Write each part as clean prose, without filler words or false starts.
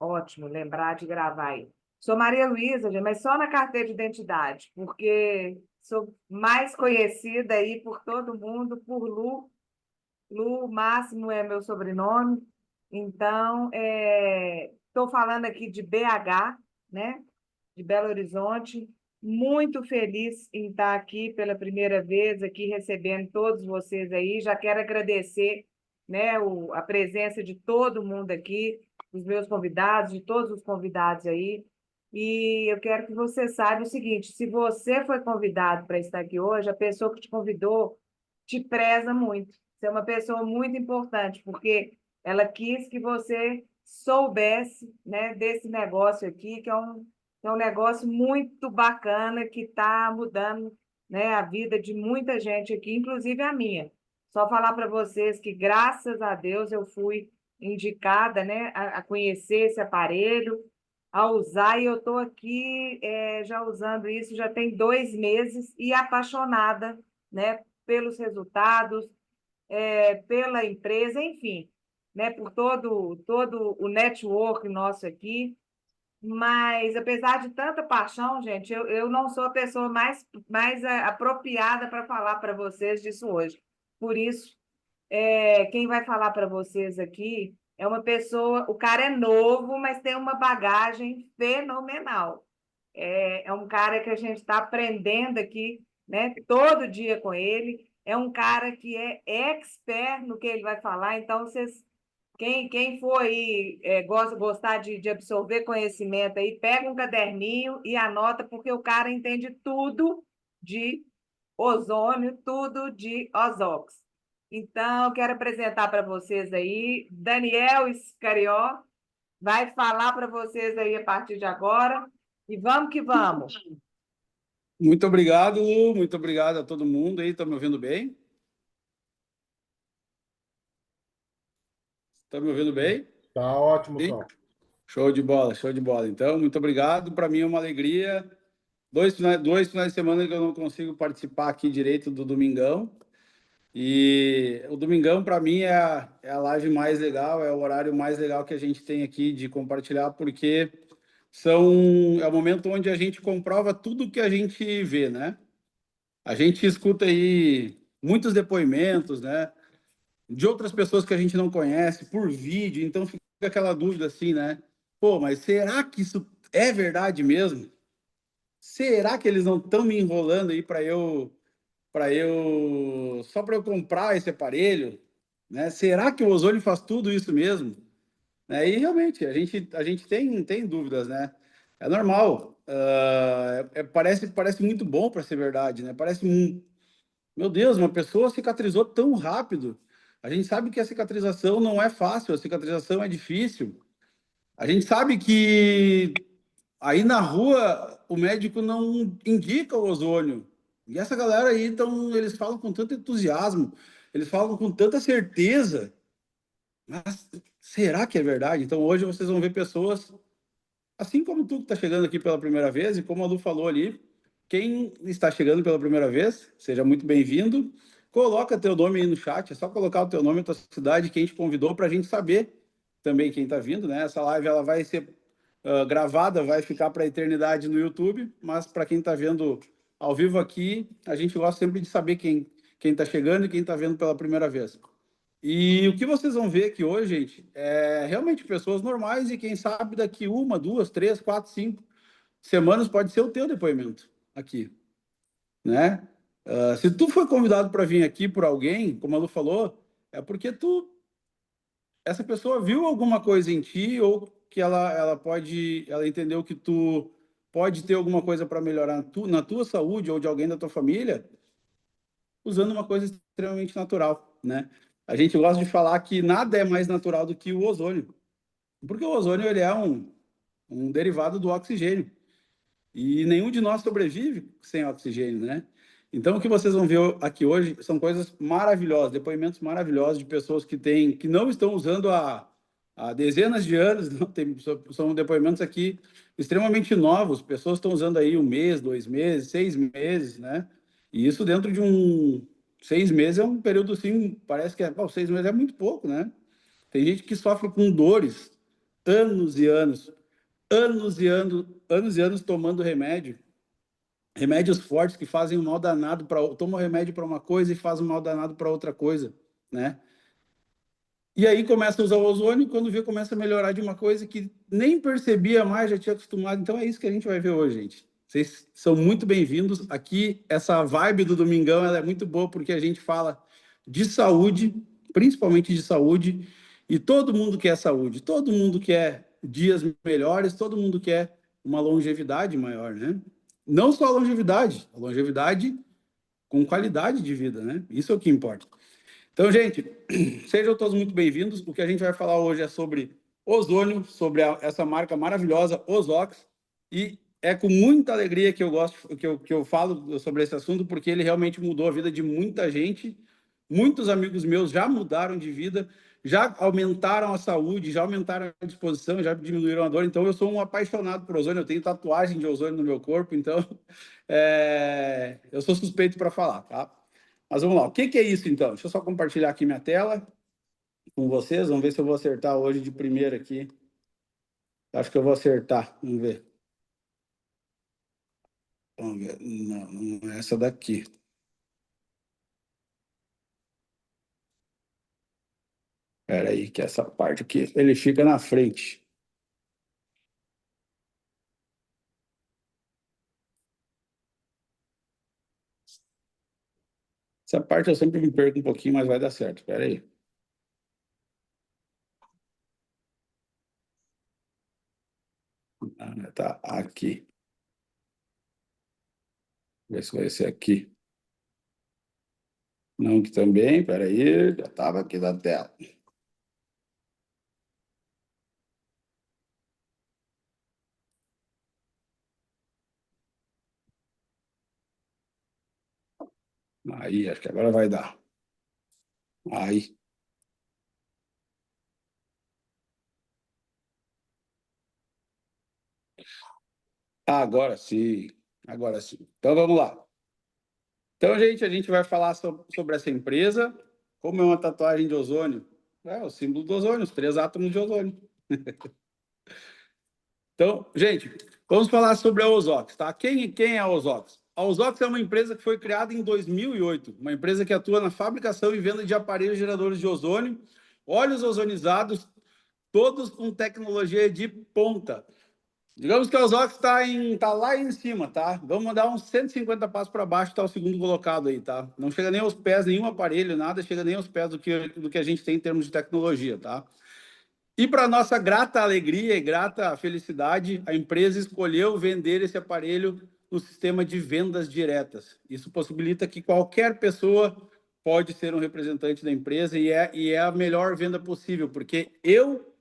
Ótimo, lembrar de gravar aí. Sou Maria Luísa, gente, mas só na carteira de identidade, porque sou mais conhecida aí por todo mundo por Lu. Lu Máximo é meu sobrenome. Então, estou falando aqui de BH, né? De Belo Horizonte. Muito feliz em estar aqui pela primeira vez, aqui recebendo todos vocês aí. Já quero agradecer, né, a presença de todo mundo aqui, dos meus convidados, de todos os convidados aí. E eu quero que você saiba o seguinte: se você foi convidado para estar aqui hoje, a pessoa que te convidou te preza muito. Você é uma pessoa muito importante, porque ela quis que você soubesse, né, desse negócio aqui, que é um negócio muito bacana que está mudando, né, a vida de muita gente aqui, inclusive a minha. Só falar para vocês que, graças a Deus, eu fui indicada, né, a conhecer esse aparelho, a usar, e eu estou aqui já usando isso já tem 2 meses e apaixonada, né, pelos resultados, pela empresa, enfim, né, por todo o network nosso aqui. Mas, apesar de tanta paixão, gente, eu não sou a pessoa mais apropriada para falar para vocês disso hoje. Por isso, quem vai falar para vocês aqui é uma pessoa, o cara é novo, mas tem uma bagagem fenomenal. É um cara que a gente está aprendendo aqui, né, todo dia com ele. É um cara que é expert no que ele vai falar, então vocês quem for aí, gostar de absorver conhecimento aí, pega um caderninho e anota, porque o cara entende tudo de ozônio, tudo de Ozox. Então, eu quero apresentar para vocês aí, Daniel Scarió, vai falar para vocês aí a partir de agora, e vamos que vamos. Muito obrigado, Lu. Muito obrigado a todo mundo aí. Estão me ouvindo bem? Estão me ouvindo bem? Tá ótimo, Sim? Cláudio. Show de bola, show de bola. Então, muito obrigado. Para mim é uma alegria. Dois finais de semana que eu não consigo participar aqui direito do Domingão. E o Domingão, para mim, é a live mais legal, é o horário mais legal que a gente tem aqui de compartilhar, porque é o momento onde a gente comprova tudo que a gente vê, né? A gente escuta aí muitos depoimentos, né? De outras pessoas que a gente não conhece por vídeo, então fica aquela dúvida assim, né? Pô, mas será que isso é verdade mesmo? Será que eles não estão me enrolando aí só para eu comprar esse aparelho, né? Será que o ozônio faz tudo isso mesmo? Né? E realmente a gente tem dúvidas, né? É normal. Parece muito bom para ser verdade, né? Meu Deus, uma pessoa cicatrizou tão rápido. A gente sabe que a cicatrização não é fácil, a cicatrização é difícil. A gente sabe que aí na rua o médico não indica o ozônio. E essa galera aí, então, eles falam com tanto entusiasmo, eles falam com tanta certeza. Mas será que é verdade? Então hoje vocês vão ver pessoas, assim como tu que está chegando aqui pela primeira vez, e como a Lu falou ali, quem está chegando pela primeira vez, seja muito bem-vindo. Coloca teu nome aí no chat, é só colocar o teu nome e tua cidade, quem te convidou, para a gente saber também quem está vindo, né? Essa live ela vai ser gravada, vai ficar para a eternidade no YouTube, mas para quem está vendo ao vivo aqui, a gente gosta sempre de saber quem está chegando e quem está vendo pela primeira vez. E o que vocês vão ver aqui hoje, gente, é realmente pessoas normais e quem sabe daqui 1, 2, 3, 4, 5 semanas pode ser o teu depoimento aqui, né? Se tu foi convidado para vir aqui por alguém, como a Lu falou, é porque essa pessoa viu alguma coisa em ti ou que ela entendeu que tu pode ter alguma coisa para melhorar na tua saúde ou de alguém da tua família, usando uma coisa extremamente natural, né? A gente gosta de falar que nada é mais natural do que o ozônio, porque o ozônio ele é um derivado do oxigênio e nenhum de nós sobrevive sem oxigênio, né? Então, o que vocês vão ver aqui hoje são coisas maravilhosas, depoimentos maravilhosos de pessoas que não estão usando há dezenas de anos, não, são depoimentos aqui extremamente novos, pessoas estão usando aí 1 mês, 2 meses, 6 meses, né? E isso dentro de 6 meses é um período assim, parece que 6 meses é muito pouco, né? Tem gente que sofre com dores, anos e anos, anos e anos tomando remédio, remédios fortes que fazem um mal danado para, toma remédio para uma coisa e faz um mal danado para outra coisa, né? E aí começa a usar o ozônio, quando vê, começa a melhorar de uma coisa que nem percebia mais, já tinha acostumado. Então é isso que a gente vai ver hoje, gente. Vocês são muito bem-vindos. Aqui, essa vibe do Domingão, ela é muito boa, porque a gente fala de saúde, principalmente de saúde, e todo mundo quer saúde, todo mundo quer dias melhores, todo mundo quer uma longevidade maior, né? Não só a longevidade com qualidade de vida, né? Isso é o que importa. Então, gente, sejam todos muito bem-vindos. O que a gente vai falar hoje é sobre ozônio, sobre essa marca maravilhosa, Ozox, e é com muita alegria que eu gosto, que eu falo sobre esse assunto, porque ele realmente mudou a vida de muita gente. Muitos amigos meus já mudaram de vida, já aumentaram a saúde, já aumentaram a disposição, já diminuíram a dor. Então, eu sou um apaixonado por ozônio, eu tenho tatuagem de ozônio no meu corpo, então eu sou suspeito para falar, tá? Mas vamos lá, o que que é isso então? Deixa eu só compartilhar aqui minha tela com vocês, vamos ver se eu vou acertar hoje de primeira aqui. Acho que eu vou acertar, vamos ver. Vamos ver, não, não é essa daqui. Espera aí, que essa parte aqui, ele fica na frente. Essa parte eu sempre me perco um pouquinho, mas vai dar certo, espera aí. Ah, tá aqui. Vê se vai ser aqui. Não, que também, espera aí, já estava aqui na tela. Aí, acho que agora vai dar. Aí. Agora sim, agora sim. Então vamos lá. Então, gente, a gente vai falar sobre essa empresa. Como é uma tatuagem de ozônio? É o símbolo do ozônio, os 3 átomos de ozônio. Então, gente, vamos falar sobre a Ozox, tá? Quem é a Ozox? A Ozox é uma empresa que foi criada em 2008, uma empresa que atua na fabricação e venda de aparelhos geradores de ozônio, óleos ozonizados, todos com tecnologia de ponta. Digamos que a Ozox tá lá em cima, tá? Vamos mandar uns 150 passos para baixo, tá o segundo colocado aí, tá? Não chega nem aos pés, nenhum aparelho, nada, chega nem aos pés do que a gente tem em termos de tecnologia, tá? E para nossa grata alegria e grata felicidade, a empresa escolheu vender esse aparelho no sistema de vendas diretas. Isso possibilita que qualquer pessoa pode ser um representante da empresa e é a melhor venda possível, porque eu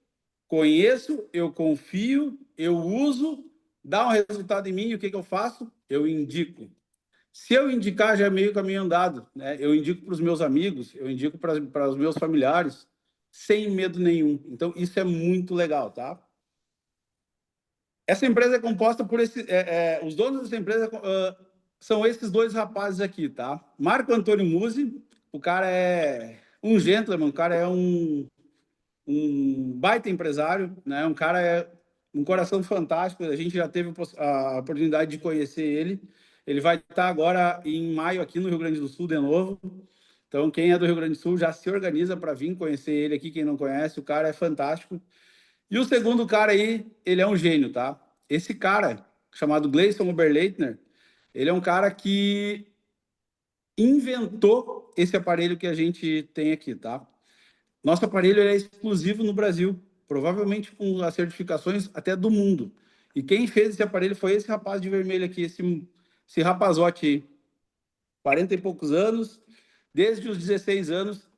conheço, eu confio, eu uso, dá um resultado em mim, e o que que eu faço? Eu indico. Se eu indicar, já é meio caminho andado, né? Eu indico para os meus amigos, eu indico para os meus familiares, sem medo nenhum. Então, isso é muito legal, tá? Essa empresa é composta por os donos dessa empresa são esses dois rapazes aqui, tá? Marco Antônio Musi, o cara é um gentleman, o cara é um baita empresário, né? Um cara um coração fantástico. A gente já teve a oportunidade de conhecer ele. Ele vai estar agora em maio aqui no Rio Grande do Sul de novo. Então, quem é do Rio Grande do Sul já se organiza para vir conhecer ele aqui. Quem não conhece, o cara é fantástico. E o segundo cara aí, ele é um gênio, tá? Esse cara, chamado Gleison Oberleitner, ele é um cara que inventou esse aparelho que a gente tem aqui, tá? Nosso aparelho é exclusivo no Brasil, provavelmente com as certificações até do mundo. E quem fez esse aparelho foi esse rapaz de vermelho aqui, esse rapazote aí, 40 e poucos anos, desde os 16 anos,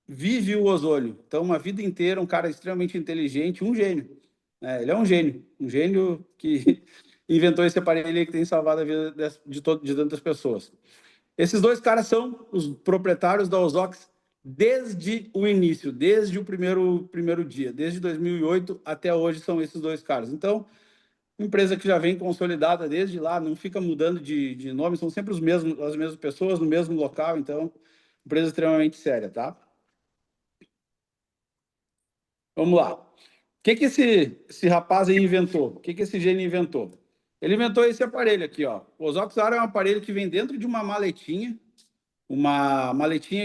vive o ozônio. Então, uma vida inteira, um cara extremamente inteligente, um gênio. Ele é um gênio que inventou esse aparelho aí que tem salvado a vida de tantas pessoas. Esses dois caras são os proprietários da Ozox desde o início, desde o primeiro dia, desde 2008 até hoje são esses dois caras. Então, empresa que já vem consolidada desde lá, não fica mudando de nome, são sempre as mesmas pessoas no mesmo local, então, empresa extremamente séria, tá? Vamos lá. que esse rapaz aí inventou? O que esse gênio inventou? Ele inventou esse aparelho aqui, ó. O Ozox Aro é um aparelho que vem dentro de uma maletinha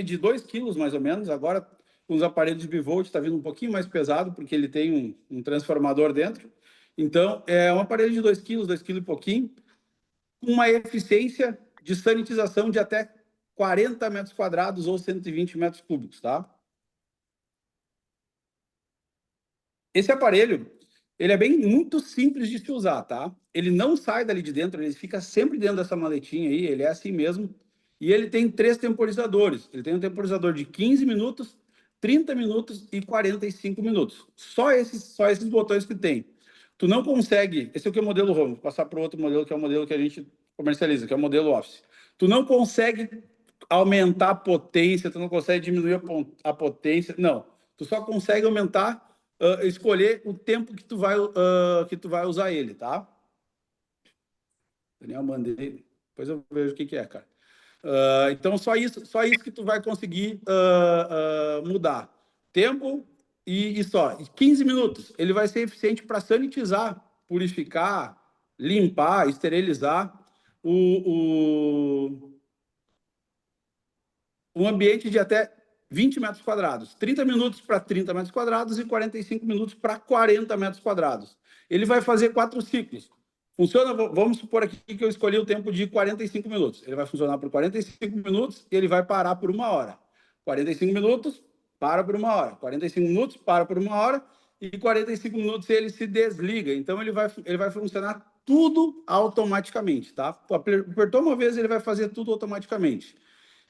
de 2 quilos, mais ou menos. Agora, com os aparelhos de bivolt, está vindo um pouquinho mais pesado, porque ele tem um transformador dentro. Então, é um aparelho de 2 quilos e pouquinho, com uma eficiência de sanitização de até 40 metros quadrados ou 120 metros cúbicos, tá? Esse aparelho, ele é bem muito simples de se usar, tá? Ele não sai dali de dentro, ele fica sempre dentro dessa maletinha aí, ele é assim mesmo. E ele tem 3 temporizadores. Ele tem um temporizador de 15 minutos, 30 minutos e 45 minutos. Só esses botões que tem. Tu não consegue, esse aqui é o modelo Home, vou passar para o outro modelo, que é o modelo que a gente comercializa, que é o modelo Office. Tu não consegue aumentar a potência, tu não consegue diminuir a potência, não. Tu só consegue aumentar, escolher o tempo que tu vai usar ele, tá? Daniel, mandei. Depois eu vejo o que é, cara. Então, só isso que tu vai conseguir mudar. Tempo e só. 15 minutos. Ele vai ser eficiente para sanitizar, purificar, limpar, esterilizar o, um ambiente de até 20 metros quadrados. 30 minutos para 30 metros quadrados e 45 minutos para 40 metros quadrados. Ele vai fazer 4 ciclos. Funciona, vamos supor aqui que eu escolhi o tempo de 45 minutos. Ele vai funcionar por 45 minutos e ele vai parar por 1 hora. 45 minutos, para por 1 hora. 45 minutos, para por 1 hora. E 45 minutos ele se desliga. Então ele vai funcionar tudo automaticamente, tá? Apertou uma vez, ele vai fazer tudo automaticamente.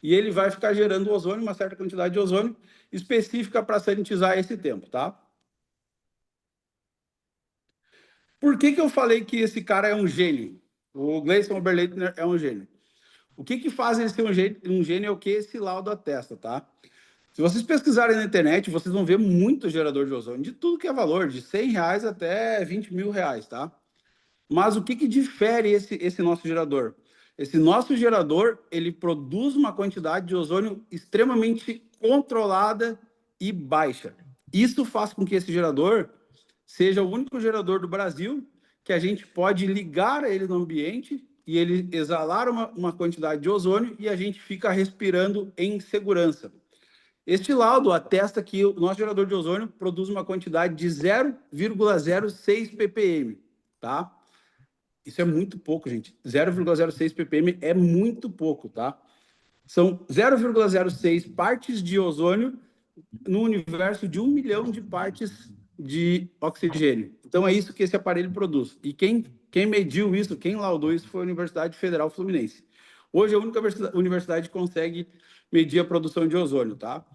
E ele vai ficar gerando ozônio, uma certa quantidade de ozônio específica para sanitizar esse tempo, tá? Por que eu falei que esse cara é um gênio? O Gleison Oberleitner é um gênio. O que faz ele ser um gênio é o que esse laudo atesta, tá? Se vocês pesquisarem na internet, vocês vão ver muito gerador de ozônio, de tudo que é valor, de R$ 100 até R$ 20.000, tá? Mas o que difere esse nosso gerador? Esse nosso gerador, ele produz uma quantidade de ozônio extremamente controlada e baixa. Isso faz com que esse gerador seja o único gerador do Brasil que a gente pode ligar ele no ambiente e ele exalar uma quantidade de ozônio e a gente fica respirando em segurança. Este laudo atesta que o nosso gerador de ozônio produz uma quantidade de 0,06 ppm, tá? Isso é muito pouco, gente. 0,06 ppm é muito pouco, tá? São 0,06 partes de ozônio no universo de 1 milhão de partes de oxigênio. Então, é isso que esse aparelho produz. E quem mediu isso, quem laudou isso, foi a Universidade Federal Fluminense. Hoje, é a única universidade que consegue medir a produção de ozônio, tá?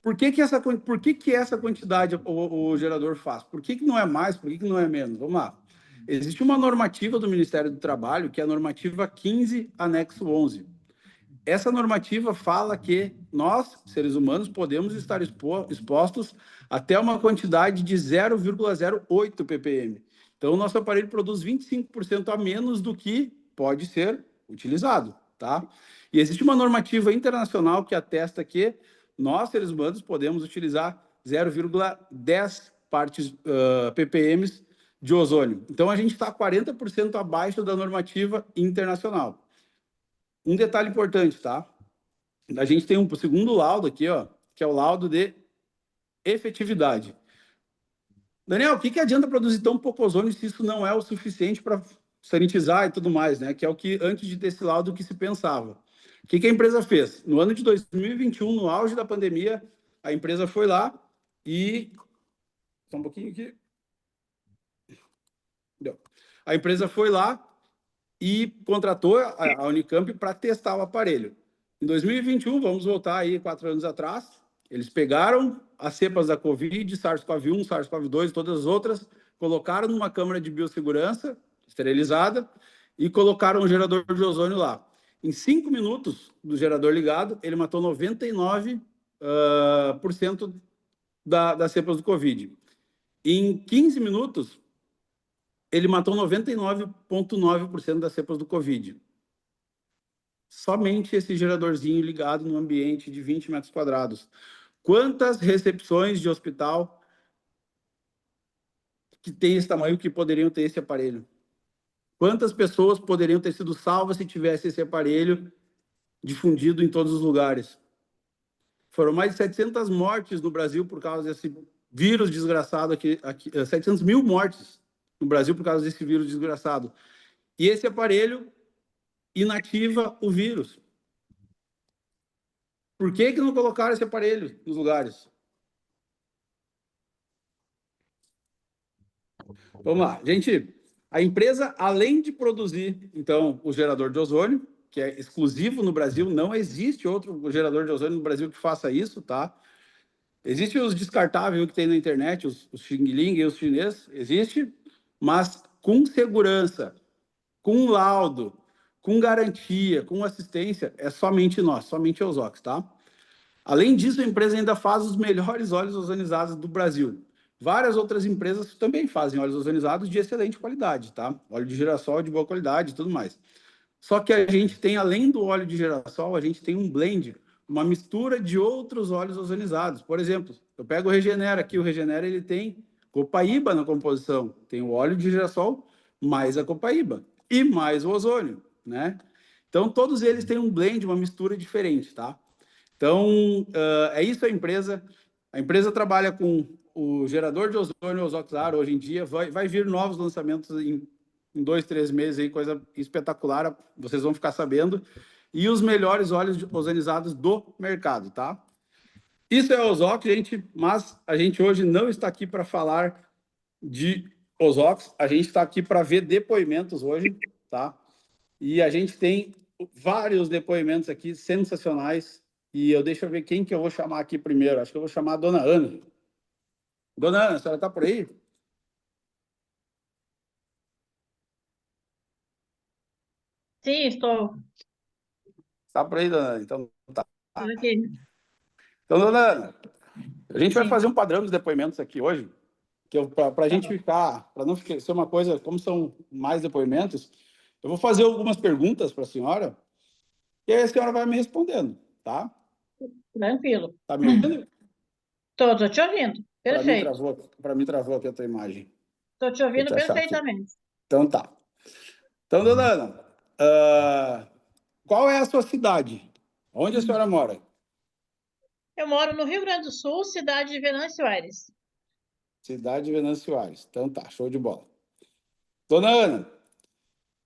Por que essa quantidade o gerador faz? Por que não é mais? Por que não é menos? Vamos lá. Existe uma normativa do Ministério do Trabalho, que é a normativa 15, anexo 11. Essa normativa fala que nós, seres humanos, podemos estar expostos até uma quantidade de 0,08 ppm. Então, o nosso aparelho produz 25% a menos do que pode ser utilizado, tá? E existe uma normativa internacional que atesta que nós, seres humanos, podemos utilizar 0,10 partes ppm de ozônio. Então, a gente está 40% abaixo da normativa internacional. Um detalhe importante, tá? A gente tem um segundo laudo aqui, ó, que é o laudo de efetividade. Daniel, o que adianta produzir tão pouco ozônio se isso não é o suficiente para sanitizar e tudo mais, né? Que é o que, antes de ter esse laudo, que se pensava. O que a empresa fez? No ano de 2021, no auge da pandemia, a empresa foi lá e... Só um pouquinho aqui. Deu. A empresa foi lá e contratou a Unicamp para testar o aparelho. Em 2021, vamos voltar aí 4 anos atrás, eles pegaram as cepas da Covid, SARS-CoV-1, SARS-CoV-2 e todas as outras, colocaram numa câmara de biossegurança esterilizada e colocaram um gerador de ozônio lá. Em 5 minutos do gerador ligado, ele matou 99% das cepas do Covid. Em 15 minutos, ele matou 99,9% das cepas do Covid. Somente esse geradorzinho ligado no ambiente de 20 metros quadrados. Quantas recepções de hospital que têm esse tamanho que poderiam ter esse aparelho? Quantas pessoas poderiam ter sido salvas se tivesse esse aparelho difundido em todos os lugares? Foram mais de 700 mortes no Brasil por causa desse vírus desgraçado aqui 700 mil mortes no Brasil por causa desse vírus desgraçado. E esse aparelho inativa o vírus. Por que não colocaram esse aparelho nos lugares? Vamos lá, gente. A empresa, além de produzir, então, o gerador de ozônio, que é exclusivo no Brasil, não existe outro gerador de ozônio no Brasil que faça isso, tá? Existem os descartáveis que tem na internet, os Xing Ling e os chineses, existe, mas com segurança, com laudo, com garantia, com assistência, é somente nós, somente a Ozox, tá? Além disso, a empresa ainda faz os melhores óleos ozonizados do Brasil. Várias outras empresas também fazem óleos ozonizados de excelente qualidade, tá? Óleo de girassol de boa qualidade e tudo mais. Só que a gente tem, além do óleo de girassol, a gente tem um blend, uma mistura de outros óleos ozonizados. Por exemplo, eu pego o Regenera aqui, o Regenera ele tem copaíba na composição. Tem o óleo de girassol mais a copaíba e mais o ozônio, né? Então, todos eles têm um blend, uma mistura diferente, tá? Então, é isso a empresa. A empresa trabalha com o gerador de ozônio, Ozoxar, hoje em dia. Vai vir novos lançamentos em 2, 3 meses, aí, coisa espetacular, vocês vão ficar sabendo. E os melhores óleos ozonizados do mercado, tá? Isso é Ozox, gente, mas a gente hoje não está aqui para falar de Ozox, a gente está aqui para ver depoimentos hoje, tá? E a gente tem vários depoimentos aqui sensacionais. E deixa eu ver quem que eu vou chamar aqui primeiro. Acho que eu vou chamar a dona Ana. Dona Ana, a senhora está por aí? Sim, estou Está por aí, dona Ana. Então, tá. aqui. Então, dona Ana, a gente vai Sim, fazer um padrão de depoimentos aqui hoje, que para a tá gente bom. ficar, para não ser uma coisa, como são mais depoimentos, eu vou fazer algumas perguntas para a senhora, e aí a senhora vai me respondendo, tá? Tranquilo. Tá me ouvindo? Estou te ouvindo. Perfeito. Para mim travou aqui a tua imagem. Estou te Deixa ouvindo eu achar aqui. perfeitamente. Então tá. Então, dona Ana, qual é a sua cidade? Onde a senhora mora? Eu moro no Rio Grande do Sul, cidade de Venâncio Aires. Cidade de Venâncio Aires. Então tá, show de bola. Dona Ana,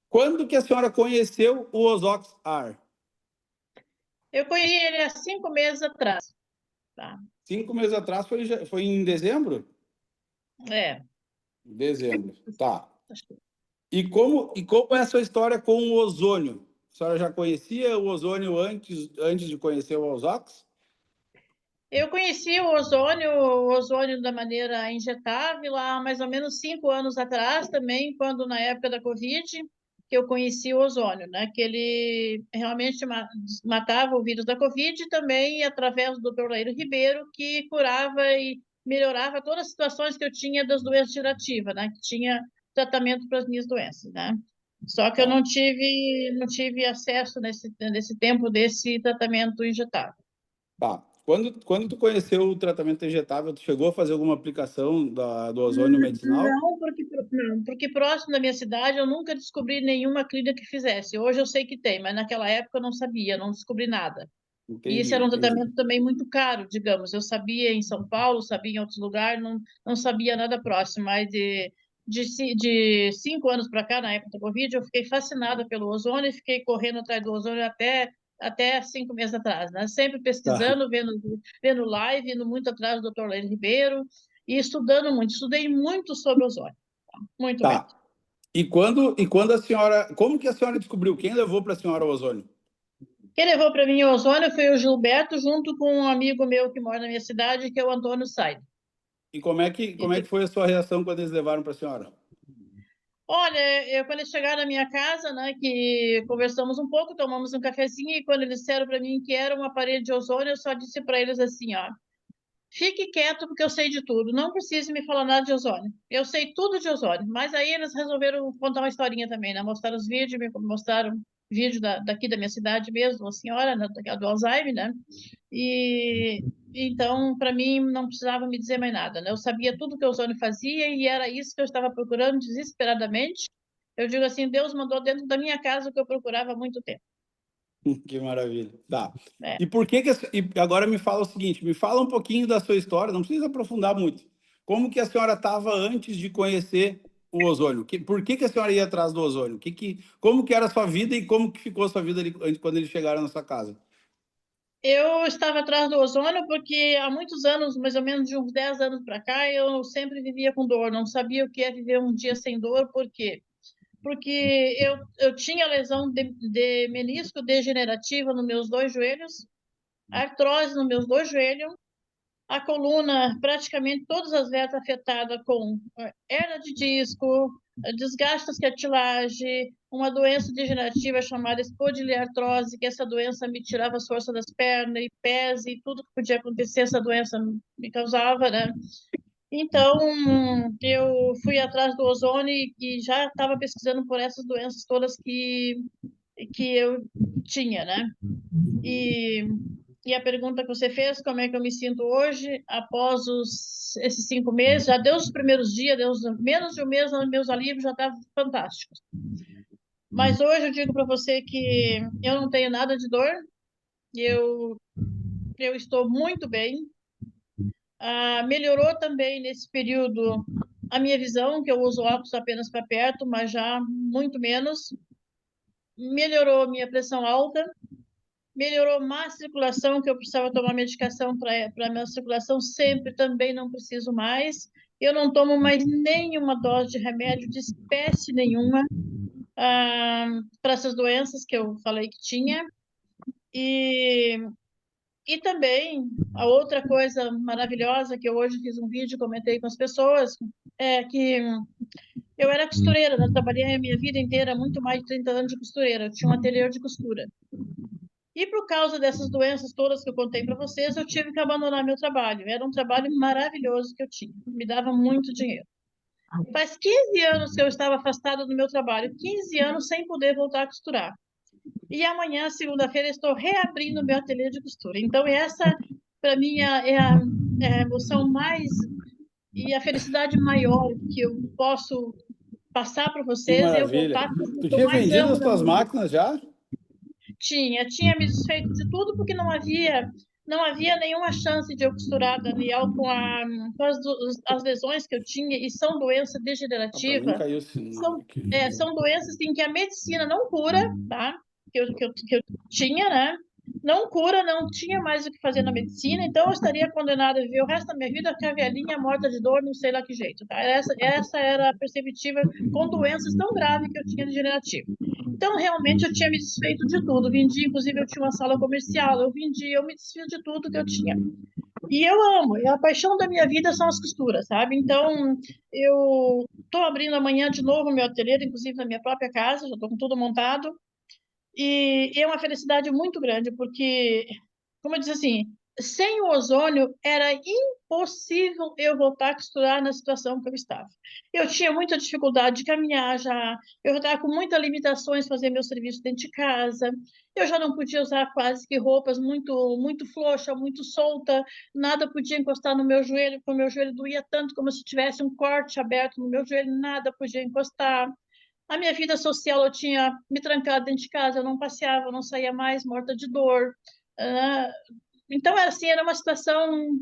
quando que a senhora conheceu o Ozox Ar? Eu conheci ele há 5 meses atrás. Tá? 5 meses atrás, foi em dezembro? É. Dezembro, tá. E como é a sua história com o ozônio? A senhora já conhecia o ozônio antes de conhecer o Ozox? Eu conheci o ozônio da maneira injetável há mais ou menos 5 anos atrás, também, quando na época da Covid, que eu conheci o ozônio, né? Que ele realmente matava o vírus da Covid e também através do Dr. Laíro Ribeiro, que curava e melhorava todas as situações que eu tinha das doenças gerativas, né? Que tinha tratamento para as minhas doenças, né? Só que eu Tá, não tive acesso nesse tempo desse tratamento injetável. tá. Quando tu conheceu o tratamento injetável, tu chegou a fazer alguma aplicação do ozônio medicinal? Não, porque próximo da minha cidade eu nunca descobri nenhuma clínica que fizesse. Hoje eu sei que tem, mas naquela época eu não sabia, não descobri nada. E isso Entendi, era um entendi. tratamento também muito caro, digamos. Eu sabia em São Paulo, sabia em outros lugares, não sabia nada próximo. Mas de 5 anos para cá, na época da Covid, eu fiquei fascinada pelo ozônio e fiquei correndo atrás do ozônio até 5 meses atrás, né? Sempre Tá, pesquisando, vendo live, indo muito atrás do Dr. Leandro Ribeiro e estudando muito. Estudei muito sobre ozônio, muito mesmo. tá. E quando a senhora, como que a senhora descobriu? Quem levou para a senhora o ozônio? Quem levou para mim o ozônio foi o Gilberto, junto com um amigo meu que mora na minha cidade, que é o Antônio Said. E como é que foi a sua reação quando eles levaram para a senhora? Olha, quando eles chegaram na minha casa, né, que conversamos um pouco, tomamos um cafezinho, e quando eles disseram para mim que era um aparelho de ozônio, eu só disse para eles assim, ó, fique quieto porque eu sei de tudo, não precisa me falar nada de ozônio. Eu sei tudo de ozônio, mas aí eles resolveram contar uma historinha também, né, mostraram os vídeos, me mostraram vídeo daqui da minha cidade mesmo, uma senhora, né, do Alzheimer, né, e Então, para mim, não precisava me dizer mais nada, né? Eu sabia tudo que o ozônio fazia e era isso que eu estava procurando desesperadamente. Eu digo assim, Deus mandou dentro da minha casa o que eu procurava há muito tempo. Que maravilha. Tá. É. E por que e agora me fala o seguinte, me fala um pouquinho da sua história, não precisa aprofundar muito. Como que a senhora estava antes de conhecer o ozônio? Por que a senhora ia atrás do ozônio? Como que era a sua vida e como que ficou a sua vida quando eles chegaram na sua casa? Eu estava atrás do ozônio porque há muitos anos, mais ou menos de uns 10 anos para cá, eu sempre vivia com dor, não sabia o que é viver um dia sem dor, por quê? Porque eu tinha lesão de menisco degenerativa nos meus dois joelhos, artrose nos meus dois joelhos, a coluna, praticamente todas as vértebras afetadas com hernia de disco, desgaste das cartilagens, uma doença degenerativa chamada espondiliartrose, que essa doença me tirava as forças das pernas e pés e tudo que podia acontecer, essa doença me causava, né? Então, eu fui atrás do ozônio e já estava pesquisando por essas doenças todas que eu tinha, né? E a pergunta que você fez, como é que eu me sinto hoje, após esses 5 meses, já deu os primeiros dias, deu menos de um mês, meus alívios já estavam fantásticos. Mas hoje eu digo para você que eu não tenho nada de dor, eu, eu estou muito bem. Melhorou também nesse período a minha visão, que eu uso óculos apenas para perto, mas já muito menos. Melhorou minha pressão alta, melhorou mais a circulação, que eu precisava tomar medicação para minha circulação, sempre também não preciso mais. Eu não tomo mais nenhuma dose de remédio de espécie nenhuma para essas doenças que eu falei que tinha. E também, a outra coisa maravilhosa que eu hoje fiz um vídeo, comentei com as pessoas, é que eu era costureira, né? Trabalhei a minha vida inteira, muito mais de 30 anos de costureira. Eu tinha um ateliê de costura. E por causa dessas doenças todas que eu contei para vocês, eu tive que abandonar meu trabalho. Era um trabalho maravilhoso que eu tinha, me dava muito dinheiro. Faz 15 anos que eu estava afastada do meu trabalho, 15 anos sem poder voltar a costurar. E amanhã, segunda-feira, estou reabrindo meu ateliê de costura. Então, essa, para mim, é a emoção mais e a felicidade maior que eu posso passar para Que vocês e eu maravilha. voltar a fazer o Tu que eu tinha mais vendido amo as da tuas minha vida. máquinas já? Tinha me desfeito de tudo porque não havia nenhuma chance de eu costurar, Daniel, com as lesões que eu tinha, e são doença Para mim degenerativa, caiu o sinal são, aqui. são doenças assim, que a medicina não cura, tá? Que eu tinha, né? Não cura, não tinha mais o que fazer na medicina, então eu estaria condenada a viver o resto da minha vida com a velhinha morta de dor, não sei lá que jeito, tá? Essa era a perspectiva com doenças tão graves que eu tinha degenerativa. Então, realmente, eu tinha me desfeito de tudo. Vendi, inclusive, eu tinha uma sala comercial, eu me desfiz de tudo que eu tinha. E eu amo, e a paixão da minha vida são as costuras, sabe? Então, eu estou abrindo amanhã de novo meu ateliê, inclusive na minha própria casa, já estou com tudo montado. E é uma felicidade muito grande, porque, como eu disse assim, sem o ozônio era impossível eu voltar a costurar na situação que eu estava. Eu tinha muita dificuldade de caminhar já, eu estava com muitas limitações fazer meu serviço dentro de casa, eu já não podia usar quase que roupas muito, muito frouxa, muito solta, nada podia encostar no meu joelho, porque o meu joelho doía tanto como se tivesse um corte aberto no meu joelho, nada podia encostar. A minha vida social, eu tinha me trancado dentro de casa, eu não passeava, eu não saía mais, morta de dor. Ah, então, assim, era uma situação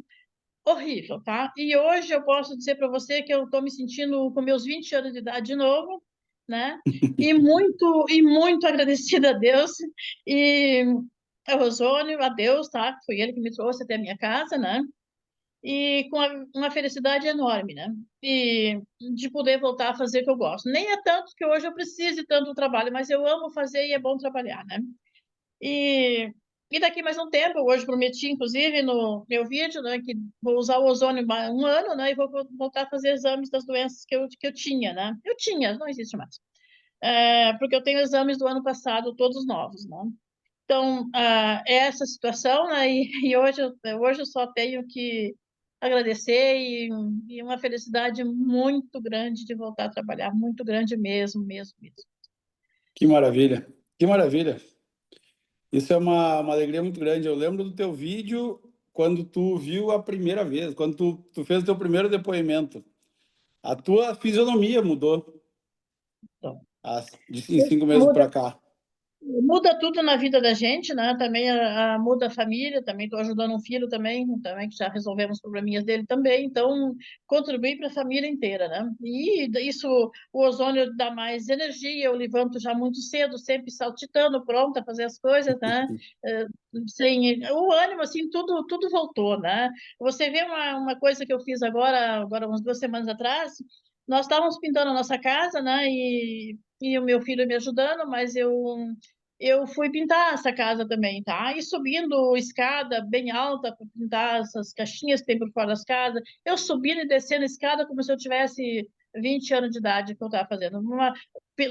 horrível, tá? E hoje eu posso dizer para você que eu estou me sentindo com meus 20 anos de idade de novo, né? E muito agradecida a Deus e ao ozônio, a Deus, tá? Foi ele que me trouxe até a minha casa, né? E com uma felicidade enorme, né? E de poder voltar a fazer o que eu gosto. Nem é tanto que hoje eu precise tanto do trabalho, mas eu amo fazer e é bom trabalhar, né? E, e daqui mais um tempo, eu hoje prometi, inclusive, no meu vídeo, né, que vou usar o ozônio um ano, né? E vou voltar a fazer exames das doenças que eu tinha, né? Eu tinha, não existe mais. Porque eu tenho exames do ano passado, todos novos, né? Então, é essa situação, né? E hoje eu só tenho que agradecer e uma felicidade muito grande de voltar a trabalhar, muito grande mesmo, mesmo, mesmo. Que maravilha. Que maravilha. Isso é uma alegria muito grande. Eu lembro do teu vídeo quando tu viu a primeira vez, quando tu fez o teu primeiro depoimento, a tua fisionomia mudou Então, em 5 meses muda. para cá. Muda tudo na vida da gente, né? Também muda a família, também estou ajudando um filho também, que já resolvemos os probleminhas dele também, então contribui para a família inteira, né? E isso, o ozônio dá mais energia, eu levanto já muito cedo, sempre saltitando, pronta a fazer as coisas, né? Sem, o ânimo, assim, tudo voltou, né? Você vê uma coisa que eu fiz agora umas 2 semanas atrás, nós estávamos pintando a nossa casa, né? E o meu filho me ajudando, mas eu fui pintar essa casa também, tá? E subindo escada bem alta para pintar essas caixinhas que tem por fora das casas. Eu subindo e descendo a escada como se eu tivesse 20 anos de idade que eu estava fazendo.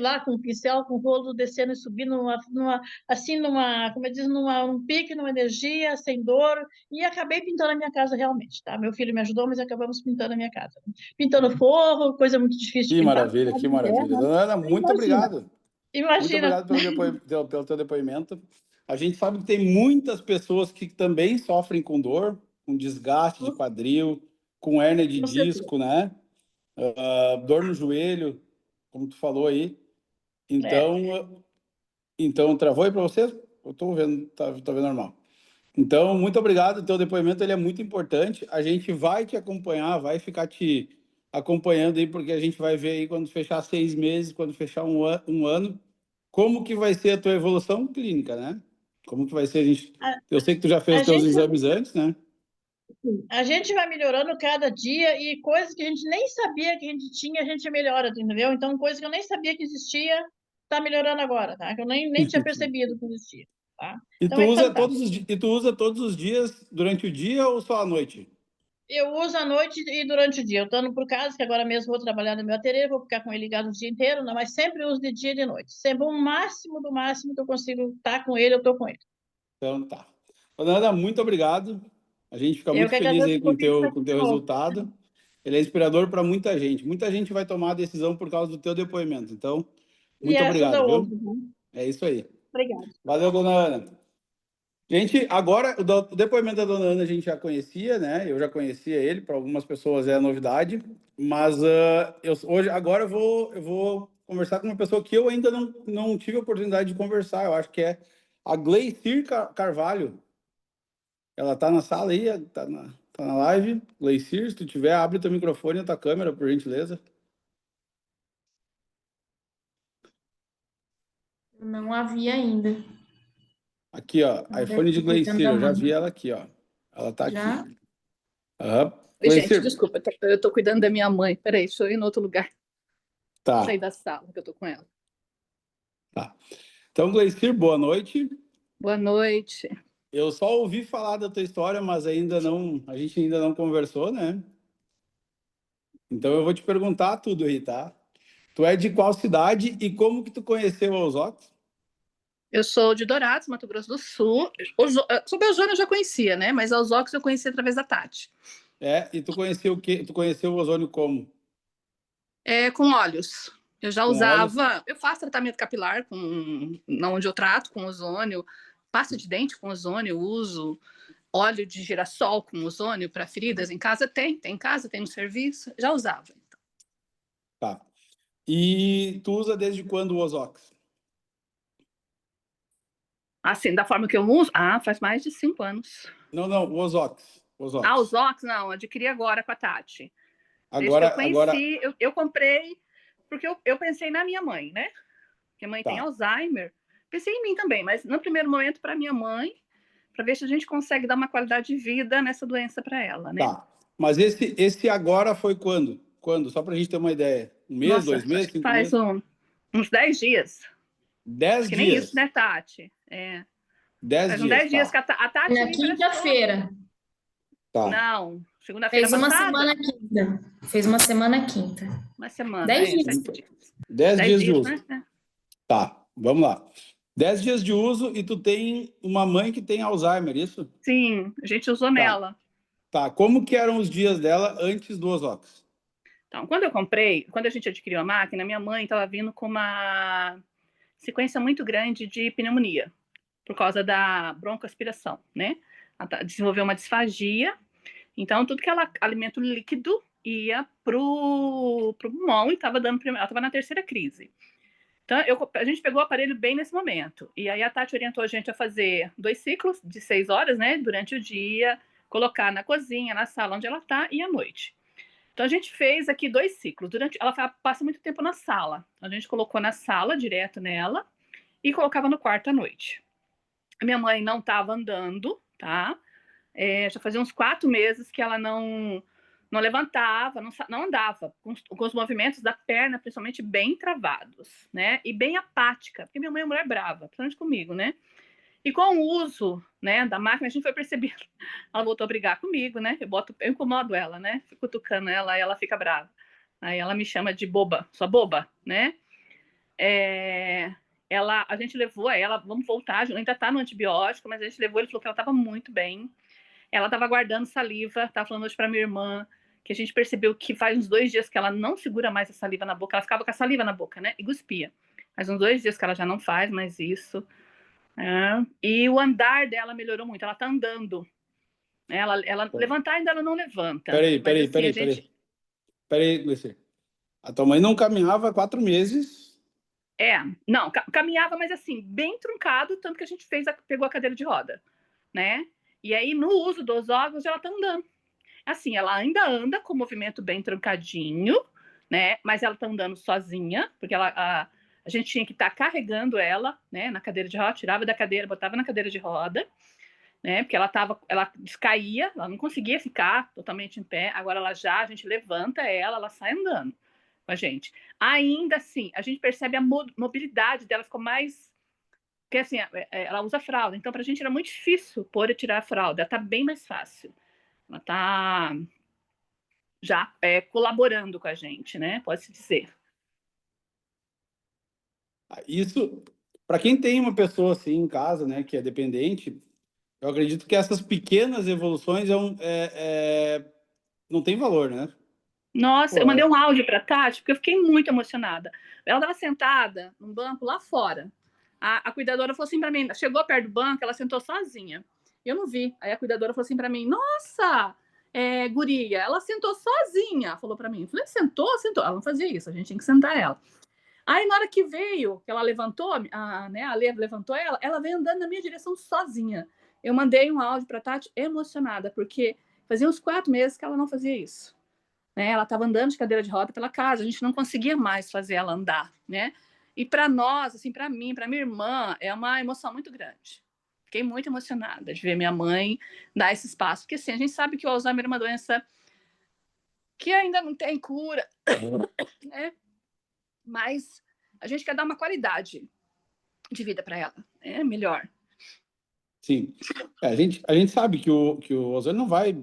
Lá com um pincel, com rolo, descendo e subindo, como eu disse, num pique, numa energia, sem dor. E acabei pintando a minha casa realmente, tá? Meu filho me ajudou, mas acabamos pintando a minha casa. Pintando forro, coisa muito difícil de Que pintar. maravilha, que maravilha. Dona Ana, muito Imagina, obrigado. Muito imagina. obrigado pelo teu depoimento. A gente sabe que tem muitas pessoas que também sofrem com dor, com desgaste de quadril, com hérnia de Com certeza. disco, né? Dor no joelho, como tu falou aí. É. Então travou aí para vocês? Eu estou vendo, tá vendo normal. Então, muito obrigado. O teu depoimento ele é muito importante. A gente vai te acompanhar, vai ficar te acompanhando aí, porque a gente vai ver aí quando fechar 6 meses, quando fechar um ano, como que vai ser a tua evolução clínica, né? Como que vai ser A, Eu sei que tu já fez a os teus gente, exames antes, né? a gente vai melhorando cada dia e coisas que a gente nem sabia que a gente tinha, a gente melhora, entendeu? Então, coisa que eu nem sabia que existia, está melhorando agora, tá? Que eu nem tinha percebido que existia, tá? E Então, tu é usa fantástico. todos os dias durante o dia ou só à noite? Eu uso à noite e durante o dia. Eu estando por casa, que agora mesmo vou trabalhar no meu ateliê, vou ficar com ele ligado o dia inteiro, não, mas sempre uso de dia e de noite. Sempre o máximo do máximo que eu consigo estar com ele, eu estou com ele. Então tá. Dona Ana, muito obrigado. A gente fica Eu muito que feliz agradeço aí o convite para com o aqui de teu novo. resultado. Ele é inspirador para muita gente. Muita gente vai tomar a decisão por causa do teu depoimento. Então, E muito ajuda obrigado, viu? outros, né? É isso aí. Obrigada. Valeu, dona Ana. Gente, agora o depoimento da dona Ana a gente já conhecia, né? Eu já conhecia ele, para algumas pessoas é novidade, mas agora eu vou conversar com uma pessoa que eu ainda não tive a oportunidade de conversar. Eu acho que é a Gleicir Carvalho. Ela tá na sala aí, tá na live. Gleicir, se tu tiver, abre teu microfone e tua câmera, por gentileza. Não havia ainda. Aqui, ó, Ela deve iPhone de estar cuidando Gleicir, da eu já mãe. vi ela aqui, ó. Ela tá aqui. Já? Aham. Oi, gente, Gleicir, desculpa, eu tô cuidando da minha mãe. Peraí, deixa eu ir em outro lugar. Sair tá, da sala que eu tô com ela. tá. Então, Gleicir, boa noite. Boa noite. Eu só ouvi falar da tua história, mas a gente ainda não conversou, né? Então eu vou te perguntar tudo aí, tá? Tu é de qual cidade e como que tu conheceu a Ozox? Eu sou de Dourados, Mato Grosso do Sul. Sobre a Ozônio eu já conhecia, né? Mas a Ozox eu conheci através da Tati. E tu conheceu o quê? Tu conheceu o ozônio como? É, com óleos. Eu já Com óleo? usava. Eu faço tratamento capilar onde eu trato com ozônio, pasta de dente com ozônio, eu uso óleo de girassol com ozônio para feridas. Em casa tem em casa, tem no serviço. Já usava. Tá. E tu usa desde quando o Ozox? Assim, da forma que eu uso? Ah, faz mais de 5 anos. Não, o Ozox. Ah, os Ozox. Ox, não, adquiri agora com a Tati. Desde que eu Agora, conheci, eu comprei, porque eu pensei na minha mãe, né? Porque a mãe tem tá. Alzheimer. Pensei em mim também, mas no primeiro momento para minha mãe, para ver se a gente consegue dar uma qualidade de vida nessa doença para ela, né? Tá. Mas esse agora foi quando? Quando? Só pra gente ter uma ideia. Um mês, Nossa, 2 meses, acho que 5 meses? uns 10 dias. Dez Acho que nem isso, dias. né, Tati? É. 10 Faz uns dias, 10 dias tá. que a Tati Na me emprestou. quinta-feira. Tá. Não, segunda-feira Fez uma passada. semana quinta. Fez uma semana quinta. Uma semana, 10 dias. 7 dias. 10 10 dias de dias, uso. né? É. Tá, vamos lá. 10 dias de uso e tu tem uma mãe que tem Alzheimer, isso? Sim, a gente usou Tá. nela. Tá. Como que eram os dias dela antes do Ozox? Então, quando a gente adquiriu a máquina, minha mãe estava vindo com uma sequência muito grande de pneumonia, por causa da broncoaspiração, né? Ela desenvolveu uma disfagia. Então, tudo que ela alimento líquido ia pro pulmão e estava dando. Ela estava na terceira crise. Então, a gente pegou o aparelho bem nesse momento. E aí a Tati orientou a gente a fazer 2 ciclos de 6 horas, né? Durante o dia, colocar na cozinha, na sala onde ela está e à noite. Então, a gente fez aqui 2 ciclos. Ela passa muito tempo na sala. A gente colocou na sala, direto nela, e colocava no quarto à noite. A minha mãe não estava andando, tá? Já fazia uns 4 meses que ela não levantava, não andava, com os movimentos da perna, principalmente, bem travados, né? E bem apática, porque minha mãe é uma mulher brava, principalmente comigo, né? E com o uso, né, da máquina, a gente foi perceber. Ela voltou a brigar comigo, né? Eu incomodo ela, né? Fico cutucando ela e ela fica brava. Aí ela me chama de boba, sua boba, né? A gente levou ela, vamos voltar, ainda tá no antibiótico, mas a gente levou, ele falou que ela estava muito bem. Ela estava guardando saliva, estava falando hoje para minha irmã, que a gente percebeu que faz uns 2 dias que ela não segura mais a saliva na boca, ela ficava com a saliva na boca, né? E cuspia. Faz uns 2 dias que ela já não faz mais isso. E o andar dela melhorou muito, ela tá andando. Ela levantar ainda ela não levanta. Peraí, Gleice. A tua mãe não caminhava há 4 meses. Não, caminhava, mas assim, bem truncado, tanto que a gente pegou a cadeira de roda, né? E aí, no uso dos órgãos, ela tá andando. Assim, ela ainda anda com o movimento bem trancadinho, né? Mas ela tá andando sozinha, porque a gente tinha que estar carregando ela, né? Na cadeira de roda, tirava da cadeira, botava na cadeira de roda, né? Porque ela descaía, ela não conseguia ficar totalmente em pé. Agora a gente levanta ela sai andando com a gente. Ainda assim, a gente percebe a mobilidade dela ficou mais. Porque assim, ela usa fralda, então pra gente era muito difícil pôr e tirar a fralda, ela tá bem mais fácil. Ela está já colaborando com a gente, né? Pode-se dizer. Isso, para quem tem uma pessoa assim em casa, né, que é dependente, eu acredito que essas pequenas evoluções não tem valor, né? Nossa, Pô, eu mandei um áudio para a Tati, porque eu fiquei muito emocionada. Ela estava sentada num banco lá fora. A cuidadora falou assim para mim, chegou perto do banco, ela sentou sozinha. Eu não vi. Aí a cuidadora falou assim para mim, nossa, guria, ela sentou sozinha, falou para mim. Eu falei, sentou? Ela não fazia isso, a gente tinha que sentar ela. Aí, na hora que veio, que ela levantou, a Lê levantou ela veio andando na minha direção sozinha. Eu mandei um áudio para a Tati emocionada, porque fazia uns 4 meses que ela não fazia isso. Né? Ela estava andando de cadeira de roda pela casa, a gente não conseguia mais fazer ela andar, né? E para nós, assim, para mim, para minha irmã, é uma emoção muito grande. Fiquei muito emocionada de ver minha mãe dar esse espaço, porque assim, a gente sabe que o Alzheimer é uma doença que ainda não tem cura, né? Mas a gente quer dar uma qualidade de vida para ela, é melhor. Sim. A gente sabe que o ozônio não vai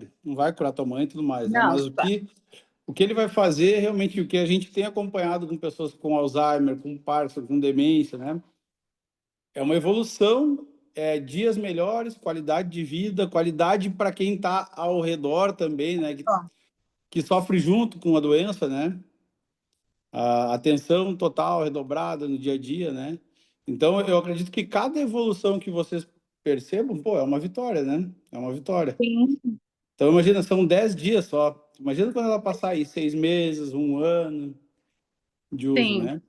curar tua mãe e tudo mais, né? Não, Mas o que ele vai fazer, realmente, o que a gente tem acompanhado com pessoas com Alzheimer, com Parkinson, com demência, né? É uma evolução, dias melhores, qualidade de vida, qualidade para quem está ao redor também, né? Que sofre junto com a doença, né? A atenção total redobrada no dia a dia, né? Então, eu acredito que cada evolução que vocês percebam, pô, é uma vitória, né? É uma vitória. sim, Então, imagina, são 10 dias só. Imagina quando ela passar aí 6 meses, 1 ano de uso, sim. né?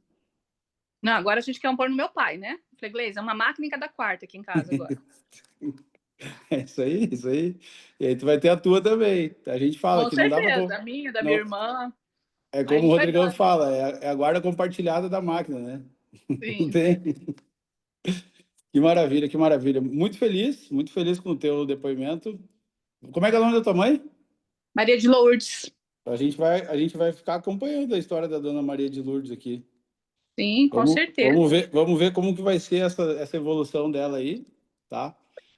Não, agora a gente quer pôr no meu pai, né? Falei, Gleice, é uma máquina em cada quarto aqui em casa agora. É isso aí, isso aí. E aí tu vai ter a tua também. A gente fala Com que não dá para... certeza, a minha, da minha Não, irmã. é A como o gente vai Rodrigão dando, fala, é a guarda compartilhada da máquina, né? Não sim. tem... Que maravilha, que maravilha. Muito feliz com o teu depoimento. Como é que é o nome da tua mãe? Maria de Lourdes. A gente vai ficar acompanhando a história da Dona Maria de Lourdes aqui. Sim, com certeza. Vamos ver como que vai ser essa evolução dela aí, tá?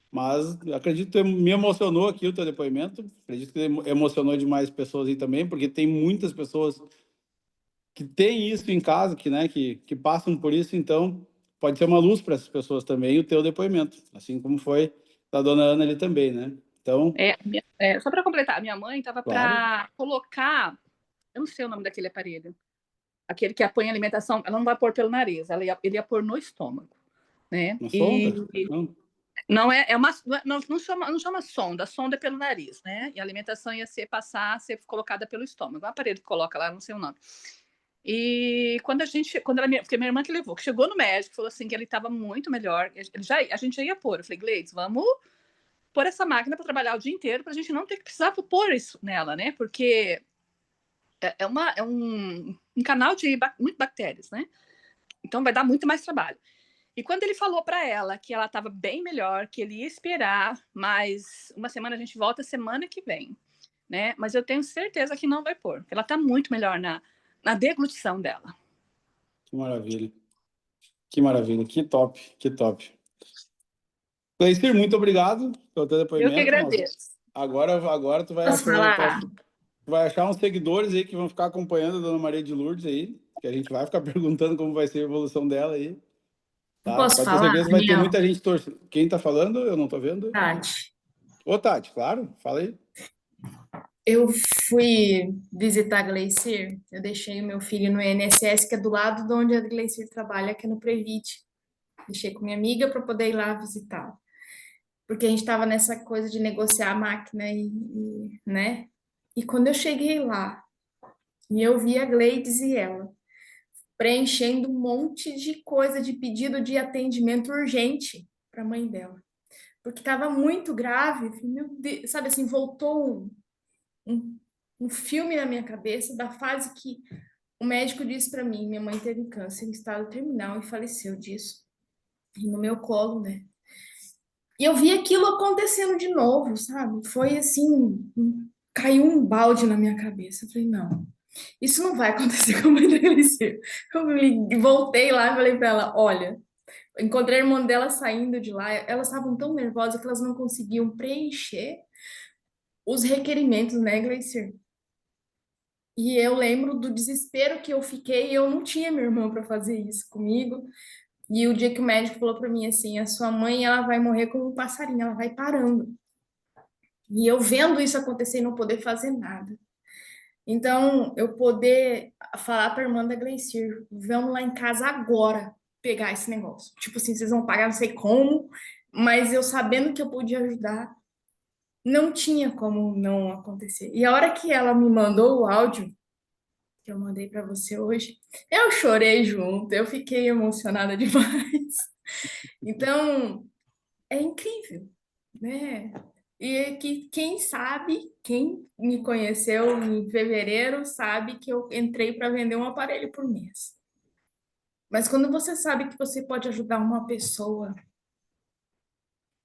Mas acredito que me emocionou aqui o teu depoimento. Acredito que emocionou demais pessoas aí também, porque tem muitas pessoas que têm isso em casa, que passam por isso, então pode ser uma luz para essas pessoas também o teu depoimento, assim como foi da Dona Ana ali também, né? Então, Só para completar, a minha mãe estava claro, para colocar, eu não sei o nome daquele aparelho, aquele que apanha alimentação, ela não vai pôr pelo nariz, ele ia pôr no estômago, né? uma E sonda? Não. Não é uma, não chama sonda, a sonda é pelo nariz, né? E a alimentação ia ser colocada pelo estômago. O aparelho que coloca lá, não sei o nome. E porque minha irmã que levou, que chegou no médico, falou assim que ele estava muito melhor. A gente já ia pôr. Eu falei, Gleides, vamos pôr essa máquina para trabalhar o dia inteiro para a gente não ter que precisar pôr isso nela, né? Porque é um canal de muito bactérias, né? Então vai dar muito mais trabalho. E quando ele falou para ela que ela estava bem melhor, que ele ia esperar mais uma semana, a gente volta semana que vem, né? Mas eu tenho certeza que não vai pôr, porque ela está muito melhor na deglutição dela. Que maravilha. Que maravilha. Que top. Que top. Cleicir, muito obrigado pelo teu Eu que depoimento. agradeço. Agora tu Posso falar? vai achar uns seguidores aí que vão ficar acompanhando a Dona Maria de Lourdes aí, que a gente vai ficar perguntando como vai ser a evolução dela aí. Tá? Posso Pode ter falar, certeza que vai ter Daniel? muita gente torcendo. Quem tá falando? Eu não tô vendo. Tati, Ô, Tati, claro, fala aí. eu fui visitar a Gleicir, eu deixei o meu filho no INSS, que é do lado de onde a Gleicir trabalha, que é no Previt. Deixei com minha amiga para poder ir lá visitar. Porque a gente estava nessa coisa de negociar a máquina né? E quando eu cheguei lá, e eu vi a Gleides e ela preenchendo um monte de coisa de pedido de atendimento urgente para a mãe dela. Porque estava muito grave, eu falei, meu Deus, sabe assim, voltou um filme na minha cabeça da fase que o médico disse para mim, minha mãe teve câncer em estado terminal e faleceu disso. E no meu colo, né? E eu vi aquilo acontecendo de novo, sabe? Foi assim, caiu um balde na minha cabeça. Eu falei, não, isso não vai acontecer com a mãe da Alicia. Eu voltei lá e falei para ela, olha, encontrei a irmã dela saindo de lá, elas estavam tão nervosas que elas não conseguiam preencher os requerimentos, né, Gleicer? E eu lembro do desespero que eu fiquei, eu não tinha minha irmã para fazer isso comigo. E o dia que o médico falou para mim assim, a sua mãe, ela vai morrer como um passarinho, ela vai parando. E eu vendo isso acontecer e não poder fazer nada. Então, eu poder falar para a irmã da Gleicir, vamos lá em casa agora pegar esse negócio. Tipo assim, vocês vão pagar, não sei como, mas eu sabendo que eu podia ajudar, não tinha como não acontecer. E a hora que ela me mandou o áudio, que eu mandei para você hoje, eu chorei junto, eu fiquei emocionada demais. Então, é incrível, né? E que quem sabe, quem me conheceu em fevereiro, sabe que eu entrei para vender um aparelho por mês. Mas quando você sabe que você pode ajudar uma pessoa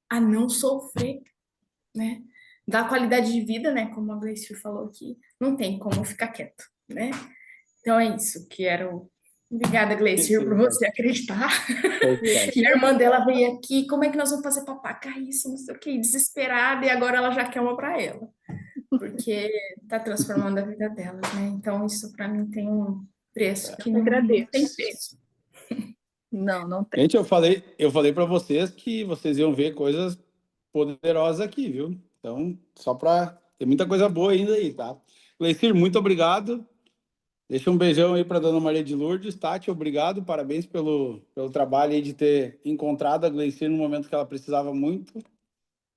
a não sofrer, né? Dar qualidade de vida, né? Como a Gleice falou aqui, não tem como ficar quieto, né? Então é isso, quero. Obrigada, Gleice, por você acreditar. E a irmã dela veio aqui, como é que nós vamos fazer para pagar isso? Não sei o que, desesperada, e agora ela já quer uma para ela, porque tá transformando a vida dela, né? Então isso para mim tem um preço que não tem preço. Não tem. Gente, eu falei para vocês que vocês iam ver coisas poderosas aqui, viu? Então, só para tem muita coisa boa ainda aí, tá? Gleicir, muito obrigado. Deixa um beijão aí para Dona Maria de Lourdes. Tati, obrigado. Parabéns pelo trabalho aí de ter encontrado a Gleicir no momento que ela precisava muito.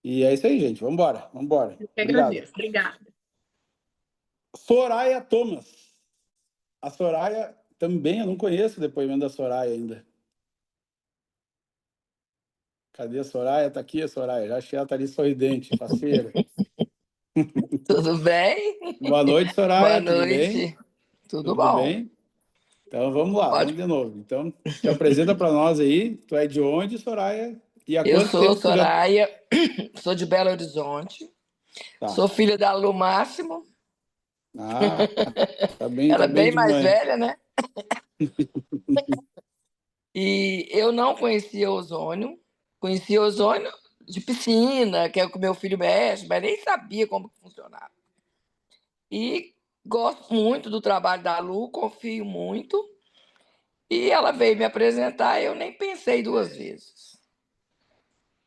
E é isso aí, gente. Vamos embora. Vamos embora. Eu que agradeço. Obrigada. Soraya Thomas. A Soraya também, eu não conheço o depoimento da Soraya ainda. Cadê a Soraya? Tá aqui a Soraya. Já achei ela tá ali sorridente, parceira. Tudo bem? Boa noite, Soraya. Boa Tudo bem? noite. Tudo Tudo bom? bem? Então vamos lá, Pode. vamos de novo. Então, te apresenta para nós aí. Tu é de onde, Soraya? E há Eu quanto sou tempo tu já... Soraya, sou de Belo Horizonte, Tá. sou filha da Lu Máximo, Ah, tá ela é bem bem de mais mãe. velha, né? E eu não conhecia Ozônio, conhecia Ozônio de piscina, que é o que meu filho mexe, mas nem sabia como funcionava. E gosto muito do trabalho da Lu, confio muito. E ela veio me apresentar, eu nem pensei duas vezes.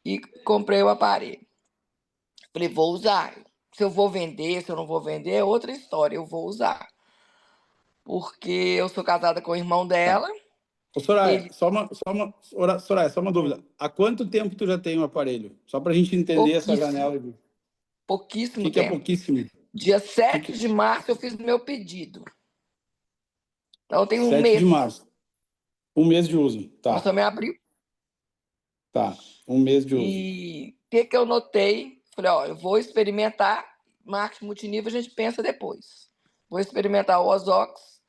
E comprei o aparelho. Falei, vou usar. Se eu vou vender, se eu não vou vender, é outra história, eu vou usar. Porque eu sou casada com o irmão dela, Ô, Soraya, Ele, Soraya, só uma dúvida. Há quanto tempo tu já tem o aparelho? Só para a gente entender essa pouquíssimo, janela. O pouquíssimo que é tempo. pouquíssimo? Dia Que 7 que... de março eu fiz meu pedido. Então tem um 7 de mês. março. Um mês de uso. Nós Tá, também abril. tá. Um mês de uso. E o que eu notei? Falei, ó, eu vou experimentar marketing multinível, a gente pensa depois. Vou experimentar o Ozox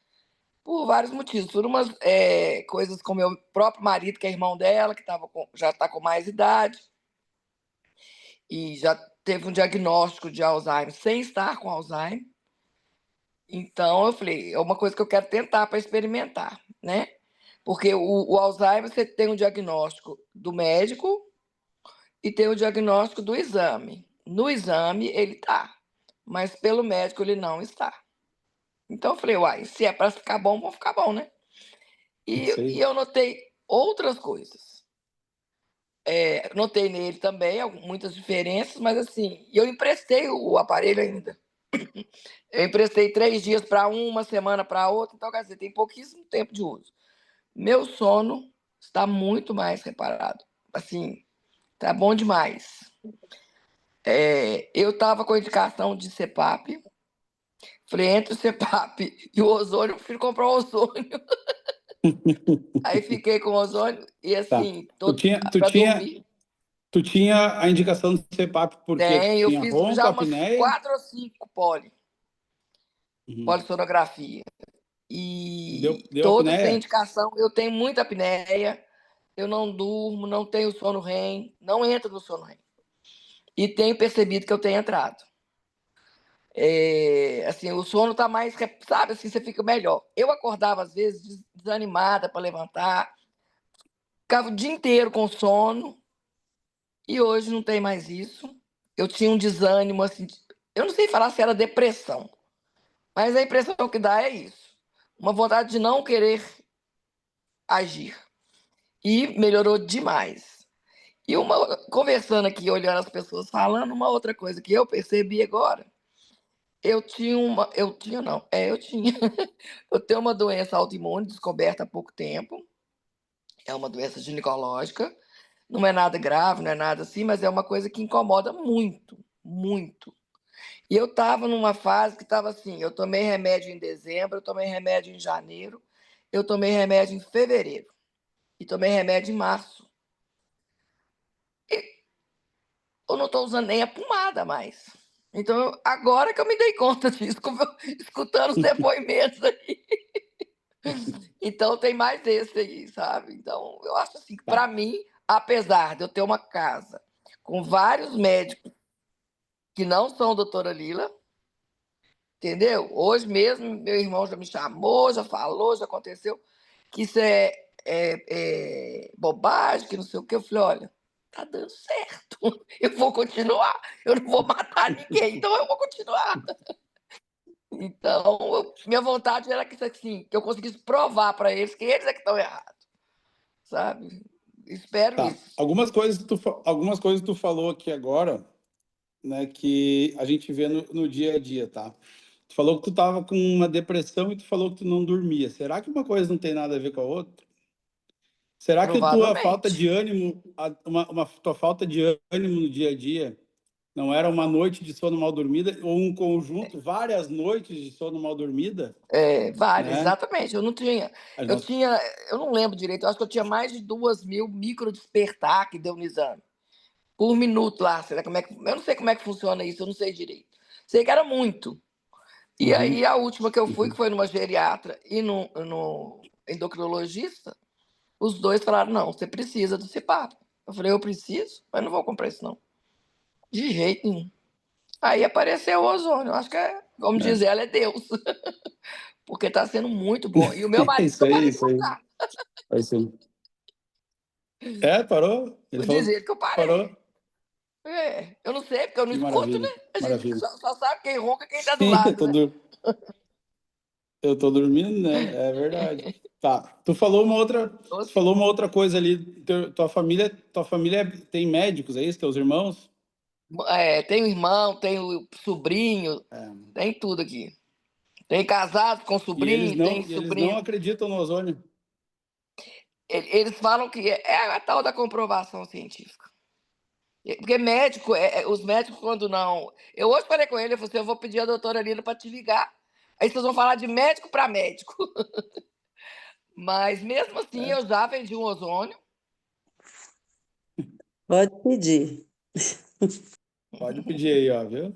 por vários motivos. Por umas coisas com meu próprio marido, que é irmão dela, que já está com mais idade, e já teve um diagnóstico de Alzheimer sem estar com Alzheimer. Então, eu falei, é uma coisa que eu quero tentar para experimentar, né? Porque o Alzheimer, você tem um diagnóstico do médico e tem o diagnóstico do exame. No exame, ele tá, mas pelo médico ele não está. Então, eu falei, uai, se é para ficar bom, vão ficar bom, né? Isso E aí. eu notei outras coisas. Notei nele também muitas diferenças, mas assim, eu emprestei o aparelho ainda. Eu emprestei 3 dias para uma semana para outra, então, quer dizer, tem pouquíssimo tempo de uso. Meu sono está muito mais reparado. Assim, tá bom demais. Eu estava com a indicação de CPAP. Falei, entre o CPAP e o ozônio, eu prefiro comprar o ozônio. Aí fiquei com o ozônio e Tá. assim, Tu tinha, tu para tinha, dormir. tu tinha a indicação do CPAP porque tu Eu tinha fiz ronco, já umas apneia? 4 ou 5 Uhum. polissonografia. Deu, E deu todas têm apneia? indicação. Eu tenho muita apneia, eu não durmo, não tenho sono REM, não entro no sono REM. E tenho percebido que eu tenho entrado. Assim, o sono tá mais, sabe, assim, você fica melhor. Eu acordava, às vezes, desanimada para levantar, ficava o dia inteiro com sono, e hoje não tem mais isso. Eu tinha um desânimo, assim, eu não sei falar se era depressão, mas a impressão que dá é isso. Uma vontade de não querer agir. E melhorou demais. E conversando aqui, olhando as pessoas falando, uma outra coisa que eu percebi agora, eu tinha não, eu tinha, eu tenho uma doença autoimune descoberta há pouco tempo, é uma doença ginecológica, não é nada grave, não é nada assim, mas é uma coisa que incomoda muito, muito. E eu estava numa fase que estava assim, eu tomei remédio em dezembro, eu tomei remédio em janeiro, eu tomei remédio em fevereiro e tomei remédio em março. Eu não estou usando nem a pomada mais. Então, agora que eu me dei conta disso, escutando os depoimentos aí. Então, tem mais esse aí, sabe? Então, eu acho assim, que Tá. para mim, apesar de eu ter uma casa com vários médicos que não são doutora Lila, entendeu? Hoje mesmo, meu irmão já me chamou, já falou, já aconteceu, que isso é bobagem, que não sei o quê. Eu falei, olha, tá dando certo. Eu vou continuar. Eu não vou matar ninguém, então eu vou continuar. Então, minha vontade era que, assim, que eu conseguisse provar para eles que eles é que estão errados, sabe? Espero Tá. isso. Algumas coisas que tu falou aqui agora, né, que a gente vê no dia a dia, tá? Tu falou que tu tava com uma depressão e tu falou que tu não dormia. Será que uma coisa não tem nada a ver com a outra? Será que tua falta Provavelmente. de ânimo, tua falta de ânimo no dia a dia, não era uma noite de sono mal dormida ou um conjunto, várias noites de sono mal dormida, Várias, né? exatamente. Eu não tinha. A Eu nossa- tinha. Eu não lembro direito, eu acho que eu tinha mais de 2.000 micro despertar que deu no exame. Por minuto lá. Será como é que, eu não sei como é que funciona isso, eu não sei direito. Sei que era muito. E aí, Uhum, a última que eu fui, que uhum. foi numa geriatra e no endocrinologista, os dois falaram: não, você precisa do CPAP. Eu falei: eu preciso, mas não vou comprar isso, não. De jeito nenhum. Aí apareceu o ozônio. Acho que como diz É. ela, é Deus. Porque tá sendo muito bom. E o meu marido que Isso eu aí, parei de isso aí. usar. É isso aí. É, parou? Ele Vou falou dizer que que eu parei. parou. Eu não sei, porque eu não Que escuto, maravilha, né? A gente maravilha. só sabe quem ronca quem tá do Sim, lado, né? eu tô dormindo, né? É verdade. Tá. Tu falou uma outra coisa ali. Tua família tem médicos, é isso? Teus irmãos? Tenho irmão, tenho sobrinho, É. tem tudo aqui. Tem casado com E eles sobrinho, tem não, e eles não sobrinho. acreditam no ozônio. Eles falam que é a tal da comprovação científica. Porque médico, os médicos, quando não. Eu hoje falei com ele, eu falei assim: eu vou pedir a doutora Lina para te ligar. Aí vocês vão falar de médico para médico. Mas mesmo assim, eu já vendi um ozônio. Pode pedir. Pode pedir aí, ó, viu?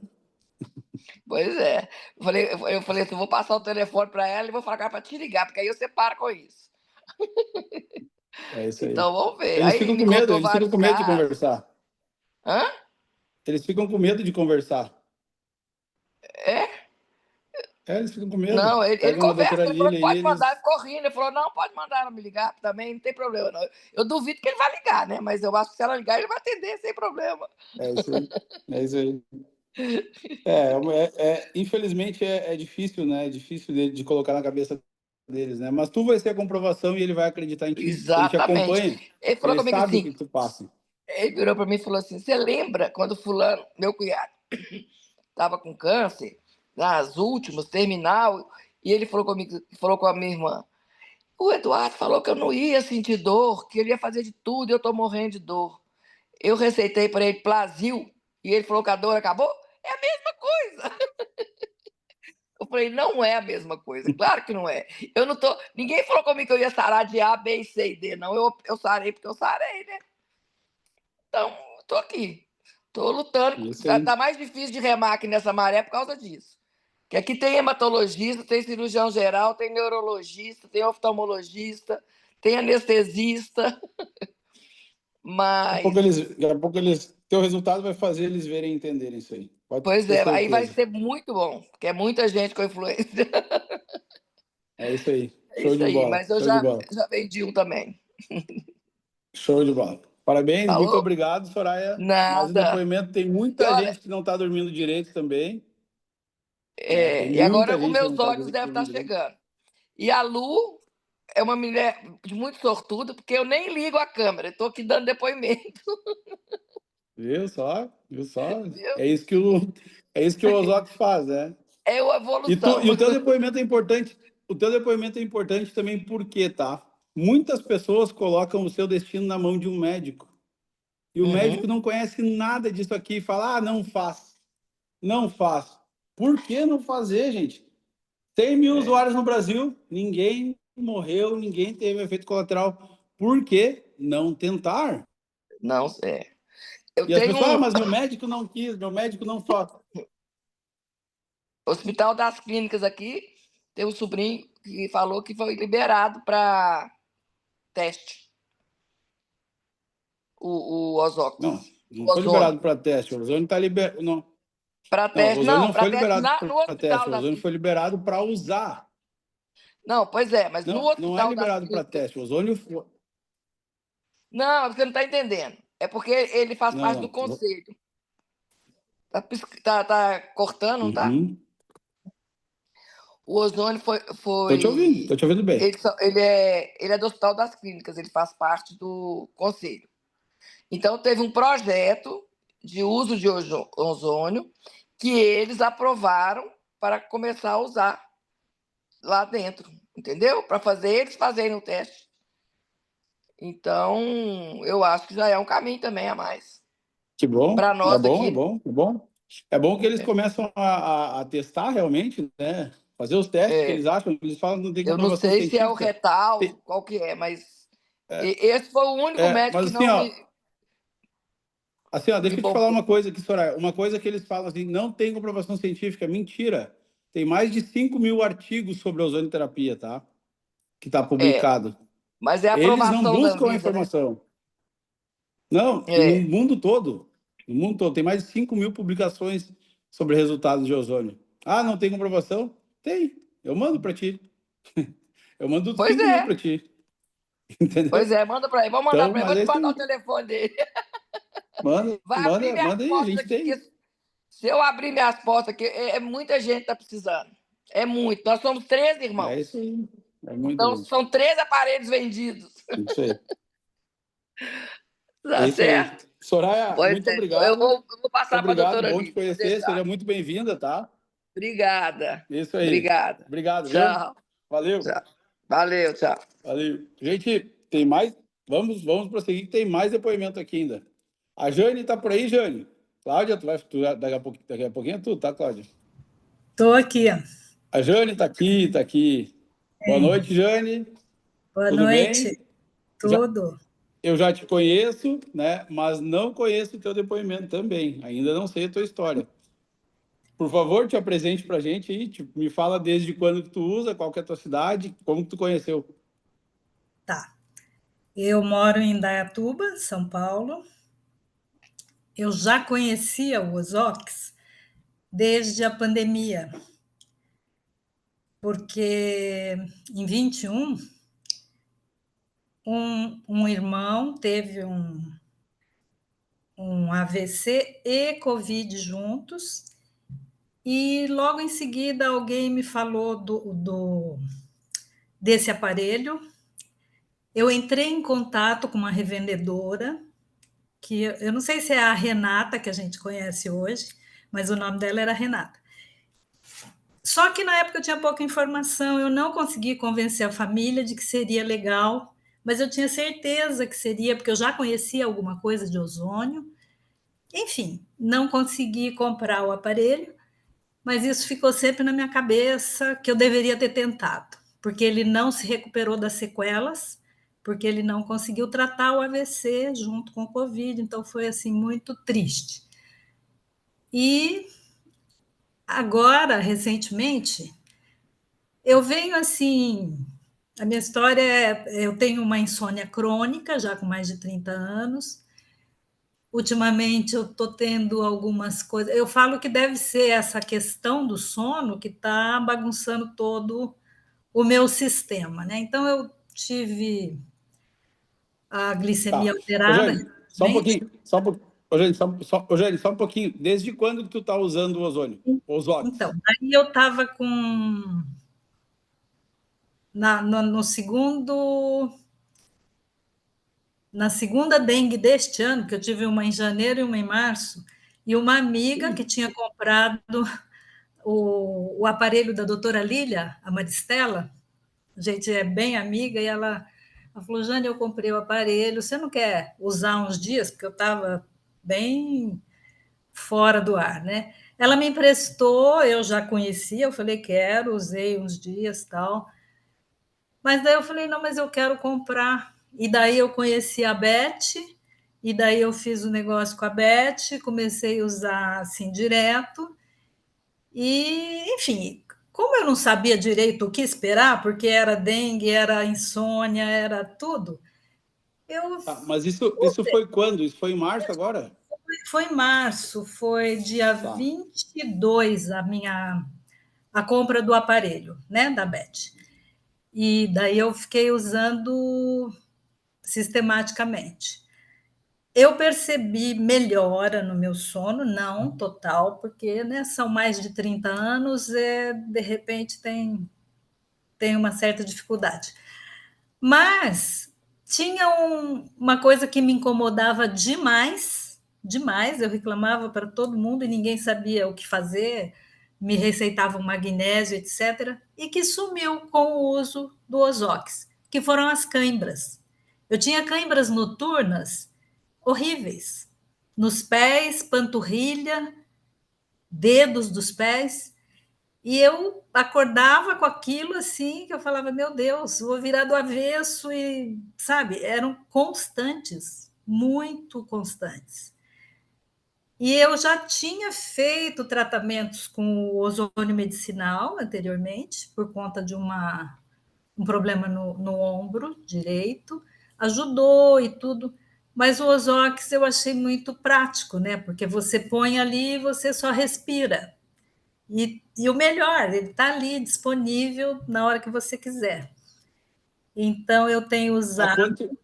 Pois é. Eu falei assim: vou passar o telefone para ela e vou falar para te ligar, porque aí você para com isso. É isso aí. Então vamos ver. Eles Aí ele ficam me com medo, contou eles ficam vários com medo de casos. conversar. Hã? Eles ficam com medo de conversar. É? Eles ficam com medo. Não, ele Pegam a conversa, doutora ele falou Lília que e pode mandar, ele eles. ficou rindo, ele falou: não, pode mandar ela me ligar também, não tem problema, não. Eu duvido que ele vai ligar, né? Mas eu acho que se ela ligar, ele vai atender sem problema. É isso aí. É isso aí. Infelizmente é difícil, né? É difícil de colocar na cabeça deles, né? Mas tu vai ser a comprovação e ele vai acreditar em ti. Ele te Exatamente. acompanha, Ele falou ele comigo sabe o assim, que tu passa. ele virou para mim e falou assim: você lembra quando fulano, meu cunhado, estava com câncer, nas últimas, terminal, e ele falou comigo, falou com a minha irmã: o Eduardo falou que eu não ia sentir dor, que ele ia fazer de tudo, e eu estou morrendo de dor. Eu receitei para ele Plasil, e ele falou que a dor acabou? É a mesma coisa. Eu falei: não é a mesma coisa, claro que não é. Eu não tô. Ninguém falou comigo que eu ia sarar de A, B, C e D, não. Eu sarei porque eu sarei, né? Então, estou aqui. Estou lutando. Isso aí. Tá mais difícil de remar aqui nessa maré por causa disso. Que aqui tem hematologista, tem cirurgião geral, tem neurologista, tem oftalmologista, tem anestesista, mas, Daqui a pouco teu resultado vai fazer eles verem e entenderem isso aí. Pode pois ter é, aí vai certeza. ser muito bom, porque é muita gente com influência. É isso aí. É Show isso de aí, bola. mas eu Show de já, bola. já vendi um também. Show de bola. Parabéns, muito Falou? obrigado, Soraya. Mais um Nada. depoimento. Tem E muita olha, gente que não está dormindo direito também, né? Tem e agora muita os gente que não meus está olhos devem estar dormindo direito. chegando. E a Lu é uma mulher de muito sortuda, porque eu nem ligo a câmera, estou aqui dando depoimento, Viu só? Viu só? viu? É isso que o Ozox faz, né? É uma E evolução. o teu depoimento é importante. O teu depoimento é importante também porque, tá? Muitas pessoas colocam o seu destino na mão de um médico. E o médico Uhum. não conhece nada disso aqui e fala: ah, não faz. Não faz. Por que não fazer, gente? 100 mil usuários no Brasil, ninguém morreu, ninguém teve efeito colateral. Por que não tentar? Não, eu E as tenho pessoas, um mas meu médico não quis, meu médico não faz. Hospital das Clínicas aqui, tem um sobrinho que falou que foi liberado para teste, o Não, Ozox, não o foi ozônio. liberado para teste. O ozônio está liberado. Não, Para não, o teste, ozônio não, não para foi teste liberado no para teste. Hospital O das ozônio foi Clínicas. liberado para usar. Não, pois é, mas no Não, não é Hospital das liberado para Clínicas. teste. O ozônio foi... Não, você não está entendendo. É porque ele faz Não, parte do não. conselho. Tá cortando, não tá? Uhum. O ozônio Tô te ouvindo bem. ele é do Hospital das Clínicas, ele faz parte do conselho. Então, teve um projeto de uso de ozônio que eles aprovaram para começar a usar lá dentro, entendeu? Para eles fazerem o teste. Então, eu acho que já é um caminho também a mais. Que bom, Para é nós bom, é aqui, bom, é bom. É bom que eles começam a testar realmente, né? Fazer os testes que eles acham, eles falam que não tem eu não comprovação sei se é o científica. retal, Tem- qual que é, mas esse foi o único médico mas que não assim, ó, me deixa eu te falar poupou. uma coisa aqui, Soraya. Uma coisa que eles falam assim, não tem comprovação científica. Mentira. Tem mais de 5 mil artigos sobre ozonioterapia, tá? Que está É, publicado. mas é a Eles não aprovação da buscam a Anvisa, né? informação. Não, no É, mundo todo. No mundo todo. Tem mais de 5 mil publicações sobre resultados de ozônio. Ah, não tem comprovação? Tem. Eu mando para ti. Eu mando pois 5 mil é, para ti. Entendeu? pois é, manda para ele, vou mandar Então, para ele, mas vou é te isso mandar o aí. telefone dele. Manda, Vai abrir manda, minhas manda aí, a portas gente aqui, tem. que se eu abrir minhas portas aqui, muita gente está precisando. É muito. Nós somos 13 É irmãos. isso aí. É muita Então, gente. são 13 aparelhos vendidos. Isso aí. É Tá isso aí. certo? Soraya, Pois muito é. Então, eu obrigado. vou, eu vou Muito passar para a obrigado. doutora Bom te Lívia. Pode conhecer. Seja deixar. muito bem-vinda, tá? Obrigada. Isso aí. Obrigada. Obrigado, viu? Tchau. Valeu. Tchau. Valeu, tchau. Valeu. Gente, tem mais. Vamos prosseguir, que tem mais depoimento aqui ainda. A Jane está por aí, Jane. Cláudia, daqui a pouquinho é tu, tá, Cláudia? Estou aqui. A Jane está aqui, está aqui. Boa noite, Jane. Boa Tudo noite. bem? Tudo. Eu já te conheço, né? Mas não conheço o teu depoimento também. Ainda não sei a tua história. Por favor, te apresente para a gente aí. Me fala desde quando que tu usa, qual que é a tua cidade, como que tu conheceu. Tá. Eu moro em Indaiatuba, São Paulo. Eu já conhecia o Ozox desde a pandemia, porque em 21, um irmão teve um AVC e Covid juntos, e logo em seguida alguém me falou desse aparelho. Eu entrei em contato com uma revendedora, que eu não sei se é a Renata, que a gente conhece hoje, mas o nome dela era Renata. Só que na época eu tinha pouca informação, eu não consegui convencer a família de que seria legal, mas eu tinha certeza que seria, porque eu já conhecia alguma coisa de ozônio. Enfim, não consegui comprar o aparelho, mas isso ficou sempre na minha cabeça que eu deveria ter tentado, porque ele não se recuperou das sequelas, porque ele não conseguiu tratar o AVC junto com o Covid, então foi assim muito triste. E agora, recentemente, eu venho assim, a minha história é, eu tenho uma insônia crônica, já com mais de 30 anos. Ultimamente eu estou tendo algumas coisas. Eu falo que deve ser essa questão do sono que está bagunçando todo o meu sistema, né? Então eu tive a glicemia Tá. Ô, alterada Jane, só um recentemente. pouquinho. Só um pouquinho. Ô, Jane, ô, Jane, só um pouquinho. Desde quando que tu tá usando o ozônio? O Ozox? Então, aí eu estava com no segundo na segunda dengue deste ano, que eu tive uma em janeiro e uma em março, e uma amiga que tinha comprado o aparelho da doutora Lília, a Maristela, a gente é bem amiga, e ela falou, Jane, eu comprei o aparelho, você não quer usar uns dias? Porque eu estava bem fora do ar, né? Ela me emprestou, eu já conhecia, eu falei, quero, usei uns dias, tal. Mas daí eu falei, não, mas eu quero comprar. E daí eu conheci a Beth, e daí eu fiz o negócio com a Beth, comecei a usar assim direto. E, enfim, como eu não sabia direito o que esperar, porque era dengue, era insônia, era tudo, eu Ah, mas isso foi quando? Isso foi em março agora? foi em março, foi dia Tá. 22 a compra do aparelho, né, da Beth. E daí eu fiquei usando sistematicamente. Eu percebi melhora no meu sono, não total, porque né, são mais de 30 anos, de repente tem uma certa dificuldade. Mas tinha uma coisa que me incomodava demais, demais, eu reclamava para todo mundo e ninguém sabia o que fazer, me receitavam magnésio, etc., e que sumiu com o uso do Ozox, que foram as cãibras. Eu tinha cãibras noturnas horríveis, nos pés, panturrilha, dedos dos pés, e eu acordava com aquilo assim, que eu falava, meu Deus, vou virar do avesso e, sabe, eram constantes, muito constantes. E eu já tinha feito tratamentos com o ozônio medicinal anteriormente, por conta de um problema no ombro direito, ajudou e tudo, mas o Ozox eu achei muito prático, né? Porque você põe ali e você só respira. E o melhor, ele está ali disponível na hora que você quiser. Então, eu tenho Há usado. quanto,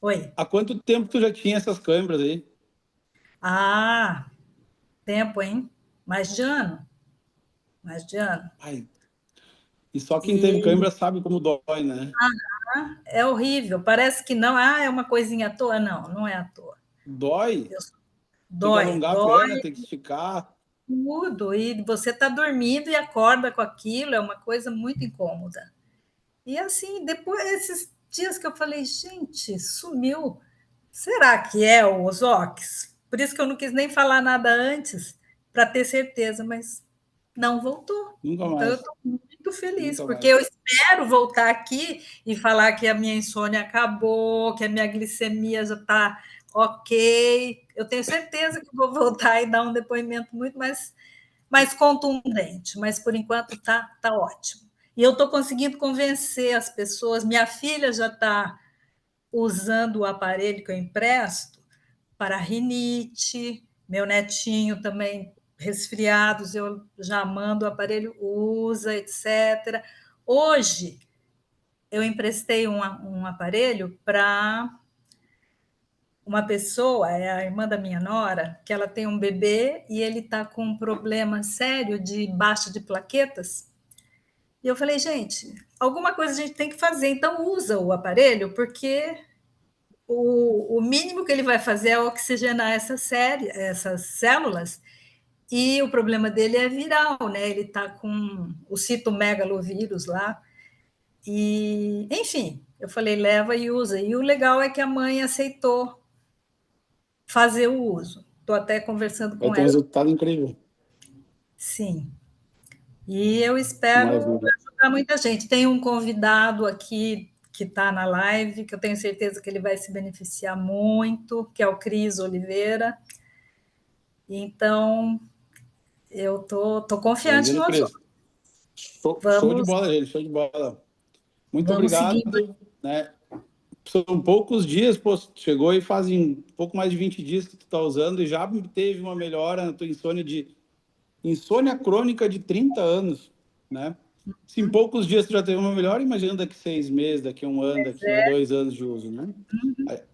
Oi. há quanto tempo tu já tinha essas câimbras aí? Ah, tempo, hein? Mais de ano. Mais de ano. Ai, e só quem teve E câimbra sabe como dói, né? é horrível. Parece que não, é uma coisinha à toa. Não, não é à toa. Dói. Eu- Tem que Dói, alongar a perna, dói tem que esticar. tudo. E você está dormindo e acorda com aquilo, é uma coisa muito incômoda. E assim, depois, dias que eu falei, gente, sumiu. Será que é o Ozox? Por isso que eu não quis nem falar nada antes, para ter certeza, mas não voltou. Nunca Então, eu mais. estou muito feliz, Nunca porque mais. eu espero voltar aqui e falar que a minha insônia acabou, que a minha glicemia já está ok. Eu tenho certeza que vou voltar e dar um depoimento muito mais contundente, mas por enquanto tá ótimo. E eu estou conseguindo convencer as pessoas. Minha filha já está usando o aparelho que eu empresto para rinite, meu netinho também resfriados, eu já mando o aparelho, usa, etc. Hoje, eu emprestei um aparelho para uma pessoa, é a irmã da minha nora, que ela tem um bebê e ele está com um problema sério de baixa de plaquetas. E eu falei, gente, alguma coisa a gente tem que fazer, então usa o aparelho, porque o mínimo que ele vai fazer é oxigenar essas células, e o problema dele é viral, né? Ele está com o citomegalovírus lá, e, enfim, eu falei, leva e usa. E o legal é que a mãe aceitou fazer o uso. Estou até conversando Vai com ter um ela. resultado incrível. Sim. E eu espero Maravilha. ajudar muita gente. Tem um convidado aqui que está na live, que eu tenho certeza que ele vai se beneficiar muito, que é o Cris Oliveira. Então, eu tô confiante Bem-vindo, no Ozônio. Cris. Show de Vamos, bola, gente. Show de bola. Muito vamos obrigado, seguindo. né? São poucos dias, pô, chegou e fazem pouco mais de 20 dias que tu tá usando e já teve uma melhora na tua insônia crônica de 30 anos, né? Se em poucos dias tu já teve uma melhora, imagina daqui 6 meses, daqui 1 ano, daqui 2 anos de uso, né?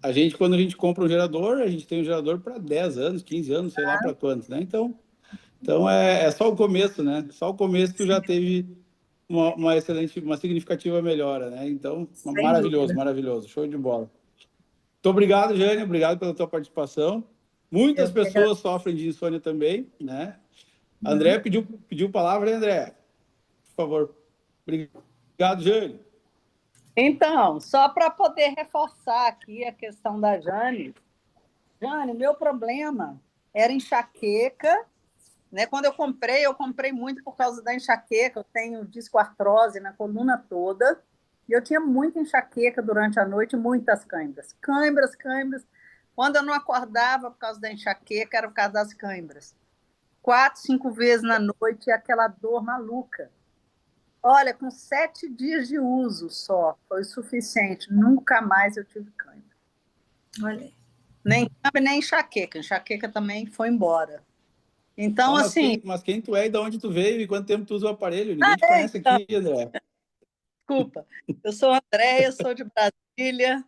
A gente, quando a gente compra um gerador, a gente tem um gerador para 10 anos, 15 anos, sei lá para quantos, né? Então é só o começo, né? Só o começo tu já teve uma excelente, uma significativa melhora, né? Então, Sem maravilhoso, dúvida. maravilhoso, show de bola. Muito obrigado, Jane, obrigado pela tua participação. Muitas Eu que agradeço. pessoas sofrem de insônia também, né? André pediu palavra, né, André? Por favor. Obrigado, Jane. Então, só para poder reforçar aqui a questão da Jane. Jane, meu problema era enxaqueca, né? Quando eu comprei muito por causa da enxaqueca. Eu tenho discoartrose na coluna toda e eu tinha muita enxaqueca durante a noite, muitas câimbras. Câimbras, câimbras. Quando eu não acordava por causa da enxaqueca, era por causa das câimbras. 4, 5 vezes na noite, aquela dor maluca. Olha, com 7 dias de uso só, foi o suficiente. Nunca mais eu tive cãibra. Olha, Nem cãibra, nem enxaqueca. Enxaqueca também foi embora. Então, Tá, assim, mas quem tu é e de onde tu veio e quanto tempo tu usa o aparelho? Ninguém te conhece então, aqui, André. desculpa. Eu sou a Andréia, sou de Brasília.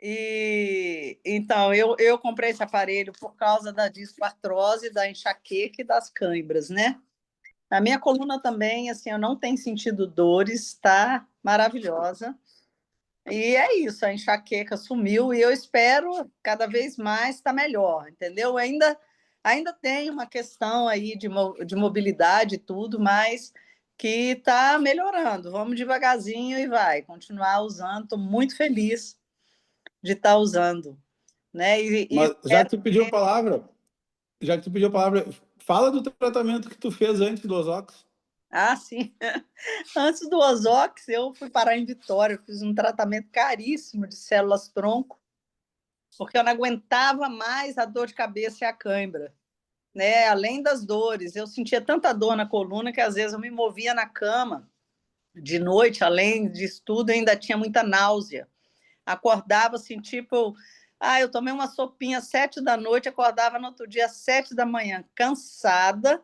E então eu comprei esse aparelho por causa da discoartrose, da enxaqueca e das câimbras, né? A minha coluna também, assim, eu não tenho sentido dores, tá maravilhosa. E é isso, a enxaqueca sumiu e eu espero cada vez mais estar melhor, entendeu? Ainda tem uma questão aí de mobilidade e tudo, mas que está melhorando. Vamos devagarzinho e vai continuar usando. Estou muito feliz de estar usando, né? E Mas espero... já que tu pediu a palavra, fala do tratamento que tu fez antes do Ozox. Ah, sim. Antes do Ozox, eu fui parar em Vitória, eu fiz um tratamento caríssimo de células-tronco, porque eu não aguentava mais a dor de cabeça e a cãibra, né? Além das dores, eu sentia tanta dor na coluna que às vezes eu me movia na cama de noite, além disso tudo, eu ainda tinha muita náusea. Acordava assim, tipo, eu tomei uma sopinha às 7 da noite, acordava no outro dia às 7 da manhã, cansada,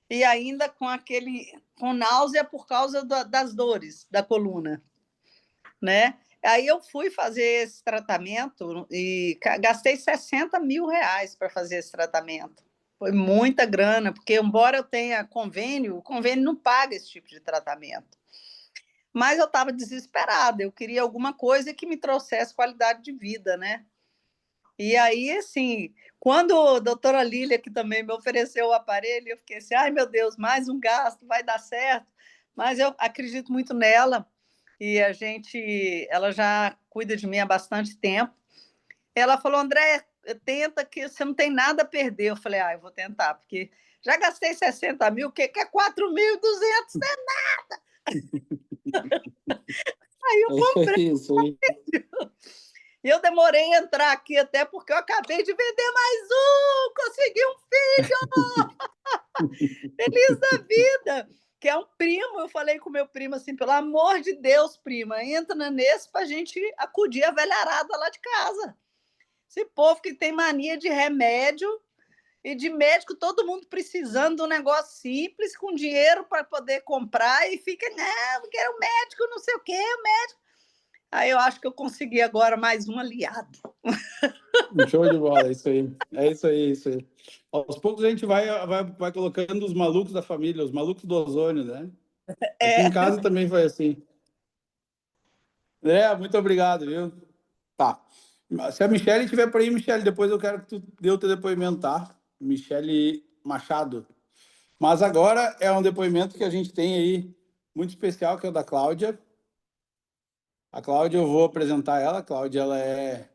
e ainda com náusea por causa das dores da coluna, né? Aí eu fui fazer esse tratamento e gastei R$60 mil para fazer esse tratamento. Foi muita grana, porque embora eu tenha convênio, o convênio não paga esse tipo de tratamento. Mas eu estava desesperada, eu queria alguma coisa que me trouxesse qualidade de vida, né? E aí, assim, quando a doutora Lília, que também me ofereceu o aparelho, eu fiquei assim, ai meu Deus, mais um gasto, vai dar certo. Mas eu acredito muito nela, e ela já cuida de mim há bastante tempo. Ela falou, André, tenta que você não tem nada a perder. Eu falei, eu vou tentar, porque já gastei 60 mil, o que é 4.200? Aí eu comprei. Isso aí. E eu demorei a entrar aqui até porque eu acabei de vender mais um, consegui um filho! Feliz da vida! Que é um primo, eu falei com meu primo assim, pelo amor de Deus, prima, entra nesse para a gente acudir a velharada lá de casa. Esse povo que tem mania de remédio e de médico, todo mundo precisando de um negócio simples, com dinheiro para poder comprar, e fica, não, eu quero um médico, não sei o quê, o médico. Aí eu acho que eu consegui agora mais um aliado. Show de bola, é isso aí. É isso aí, é isso aí. Aos poucos a gente vai colocando os malucos da família, os malucos do ozônio, né? Aqui em casa também foi assim. André, muito obrigado, viu? Tá. Se a Michelle estiver por aí, Michelle, depois eu quero que tu dê o teu depoimento, tá? Michelle Machado. Mas agora é um depoimento que a gente tem aí muito especial, que é o da Cláudia. A Cláudia, eu vou apresentar ela. A Cláudia, ela é...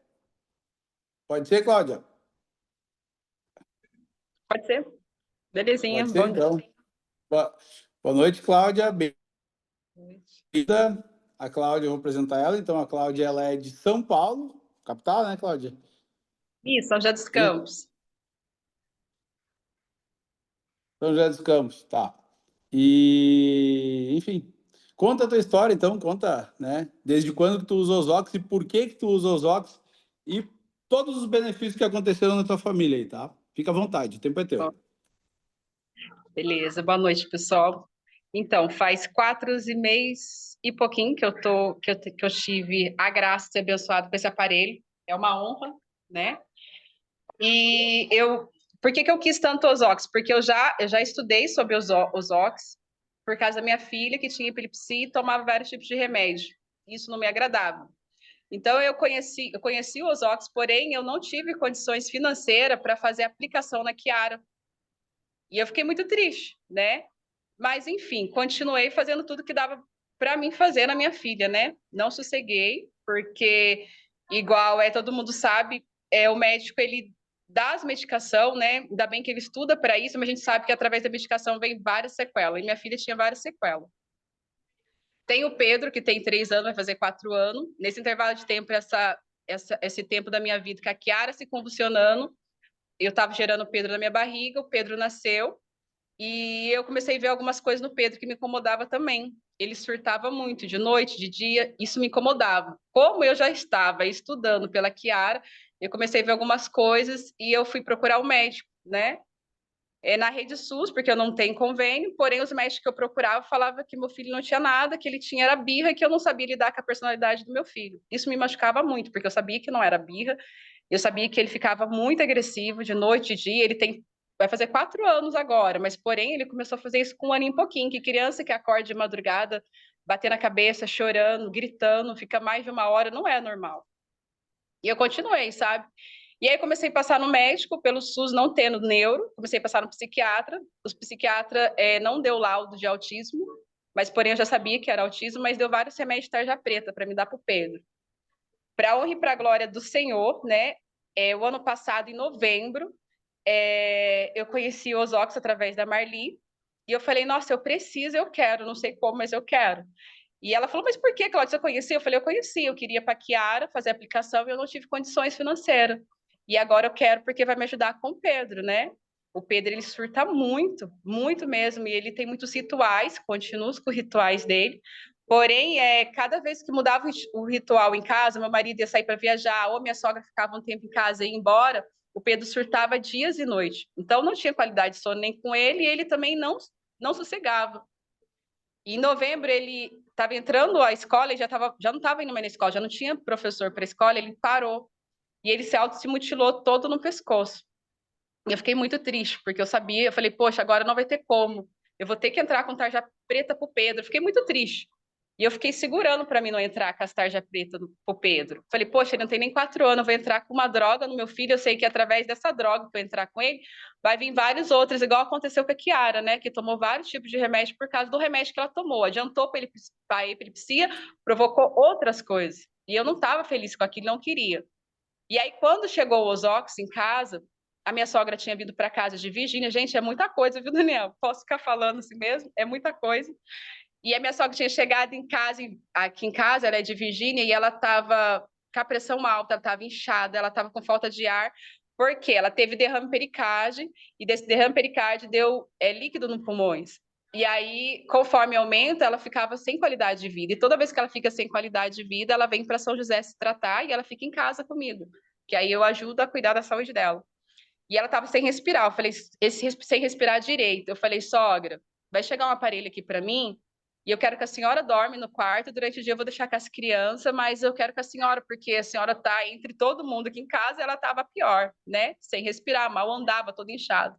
Pode ser, Cláudia? Pode ser? Belezinha. Pode ser, então. Boa noite, Cláudia. Bem-vinda. A Cláudia, eu vou apresentar ela. Então, a Cláudia, ela é de São Paulo, capital, né, Cláudia? Isso, São José dos Campos. São José dos Campos, tá. E, enfim, conta a tua história, então, conta, né? Desde quando que tu usa os Ox e por que que tu usa os Ox e todos os benefícios que aconteceram na tua família aí, tá? Fica à vontade, o tempo é teu. Beleza, boa noite, pessoal. Então, faz 4 meses e pouquinho que eu tive a graça de ser abençoado com esse aparelho. É uma honra, né? E por que eu quis tanto os Ox? Porque eu já estudei sobre os Ox por causa da minha filha, que tinha epilepsia e tomava vários tipos de remédio. Isso não me agradava. Então, eu conheci o Ozox, porém, eu não tive condições financeiras para fazer a aplicação na Chiara. E eu fiquei muito triste, né? Mas, enfim, continuei fazendo tudo que dava para mim fazer na minha filha, né? Não sosseguei, porque, igual todo mundo sabe, o médico, ele dá as medicação, né? Ainda bem que ele estuda para isso, mas a gente sabe que através da medicação vem várias sequelas. E minha filha tinha várias sequelas. Tem o Pedro, que tem 3 anos, vai fazer 4 anos. Nesse intervalo de tempo, esse tempo da minha vida, com a Chiara se convulsionando, eu estava gerando o Pedro na minha barriga, o Pedro nasceu, e eu comecei a ver algumas coisas no Pedro que me incomodava também. Ele surtava muito, de noite, de dia, isso me incomodava. Como eu já estava estudando pela Chiara, eu comecei a ver algumas coisas e eu fui procurar o médico, né? Na rede SUS, porque eu não tenho convênio, porém os médicos que eu procurava falavam que meu filho não tinha nada, que ele tinha era birra e que eu não sabia lidar com a personalidade do meu filho. Isso me machucava muito, porque eu sabia que não era birra, eu sabia que ele ficava muito agressivo de noite, de dia, vai fazer 4 anos agora, mas porém ele começou a fazer isso com 1 ano e pouquinho, que criança que acorda de madrugada, batendo a cabeça, chorando, gritando, fica mais de 1 hora, não é normal. E eu continuei, sabe? E aí comecei a passar no médico, pelo SUS não tendo neuro, comecei a passar no psiquiatra. Os psiquiatra não deu laudo de autismo, mas porém eu já sabia que era autismo, mas deu vários remédios de tarja preta para me dar para o Pedro. Para a honra e para a glória do Senhor, né? O ano passado, em novembro, eu conheci o Ozox através da Marli, e eu falei, nossa, eu preciso, eu quero, não sei como, mas eu quero. E ela falou, mas por que, Cláudia, você conhecia? Eu falei, eu conheci, eu queria para a Chiara fazer a aplicação e eu não tive condições financeiras. E agora eu quero porque vai me ajudar com o Pedro, né? O Pedro, ele surta muito, muito mesmo, e ele tem muitos rituais, continua com os rituais dele. Porém, cada vez que mudava o ritual em casa, meu marido ia sair para viajar, ou minha sogra ficava um tempo em casa e ia embora, o Pedro surtava dias e noites. Então, não tinha qualidade de sono nem com ele, e ele também não sossegava. E em novembro, ele estava entrando à escola, ele já não estava indo mais na escola, já não tinha professor para a escola, ele parou. E ele se mutilou todo no pescoço. E eu fiquei muito triste, porque eu sabia, eu falei, poxa, agora não vai ter como. Eu vou ter que entrar com tarja preta pro Pedro. Eu fiquei muito triste. E eu fiquei segurando para mim não entrar com as tarja preta pro Pedro. Falei, poxa, ele não tem nem 4 anos, eu vou entrar com uma droga no meu filho, eu sei que através dessa droga que eu entrar com ele, vai vir vários outros, igual aconteceu com a Kiara, né, que tomou vários tipos de remédio por causa do remédio que ela tomou. Adiantou para a epilepsia, provocou outras coisas. E eu não estava feliz com aquilo, não queria. E aí, quando chegou o Ozox em casa, a minha sogra tinha vindo para casa de Virgínia. Gente, é muita coisa, viu, Daniel? Posso ficar falando assim mesmo? É muita coisa. E a minha sogra tinha chegado em casa, aqui em casa, ela é de Virgínia, e ela estava com a pressão alta, ela estava inchada, ela estava com falta de ar, porque ela teve derrame pericárdio, e desse derrame pericárdio deu líquido nos pulmões. E aí, conforme aumenta, ela ficava sem qualidade de vida. E toda vez que ela fica sem qualidade de vida, ela vem para São José se tratar e ela fica em casa comigo, que aí eu ajudo a cuidar da saúde dela. E ela estava sem respirar. Eu falei, sem respirar direito. Eu falei, sogra, vai chegar um aparelho aqui para mim e eu quero que a senhora dorme no quarto. Durante o dia eu vou deixar com as crianças, mas eu quero que a senhora, porque a senhora está entre todo mundo aqui em casa, ela estava pior, né? Sem respirar, mal andava, toda inchada.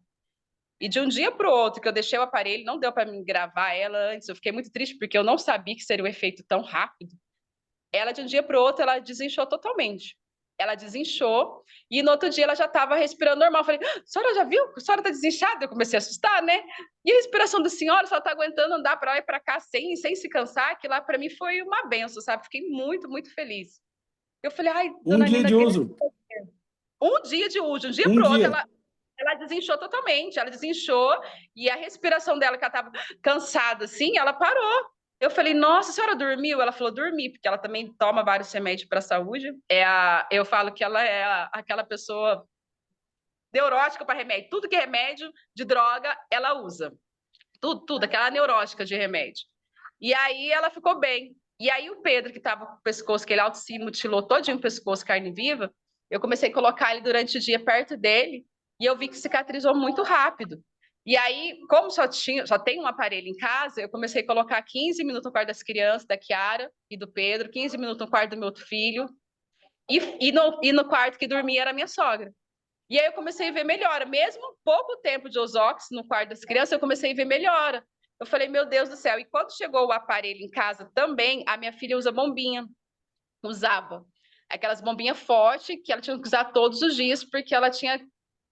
E de um dia para o outro, que eu deixei o aparelho, não deu para mim gravar ela antes. Eu fiquei muito triste, porque eu não sabia que seria um efeito tão rápido. Ela, de um dia para o outro, ela desinchou totalmente. Ela desinchou e no outro dia ela já estava respirando normal. Eu falei, a senhora já viu? A senhora está desinchada? Eu comecei a assustar, né? E a respiração da senhora, a senhora está aguentando andar para lá e para cá sem se cansar, que lá para mim foi uma benção, sabe? Fiquei muito, muito feliz. Eu falei, ai, Um dona dia Nina, de uso. um dia de uso, de um dia Um para o outro, dia. ela desinchou totalmente, ela desinchou e a respiração dela, que ela estava cansada assim, ela parou. Eu falei, nossa, a senhora dormiu? Ela falou, dormi, porque ela também toma vários remédios para a saúde. Eu falo que ela é aquela pessoa neurótica para remédio. Tudo que é remédio de droga, ela usa. Tudo, aquela neurótica de remédio. E aí ela ficou bem. E aí o Pedro, que estava com o pescoço, que ele auto se mutilou todinho o pescoço, carne viva, eu comecei a colocar ele durante o dia perto dele e eu vi que cicatrizou muito rápido. E aí, como só tem um aparelho em casa, eu comecei a colocar 15 minutos no quarto das crianças, da Kiara e do Pedro, 15 minutos no quarto do meu outro filho, e no quarto que dormia era a minha sogra. E aí eu comecei a ver melhora. Mesmo pouco tempo de Ozox no quarto das crianças, eu comecei a ver melhora. Eu falei, meu Deus do céu. E quando chegou o aparelho em casa também, a minha filha usa bombinha. Usava. Aquelas bombinhas fortes que ela tinha que usar todos os dias, porque ela tinha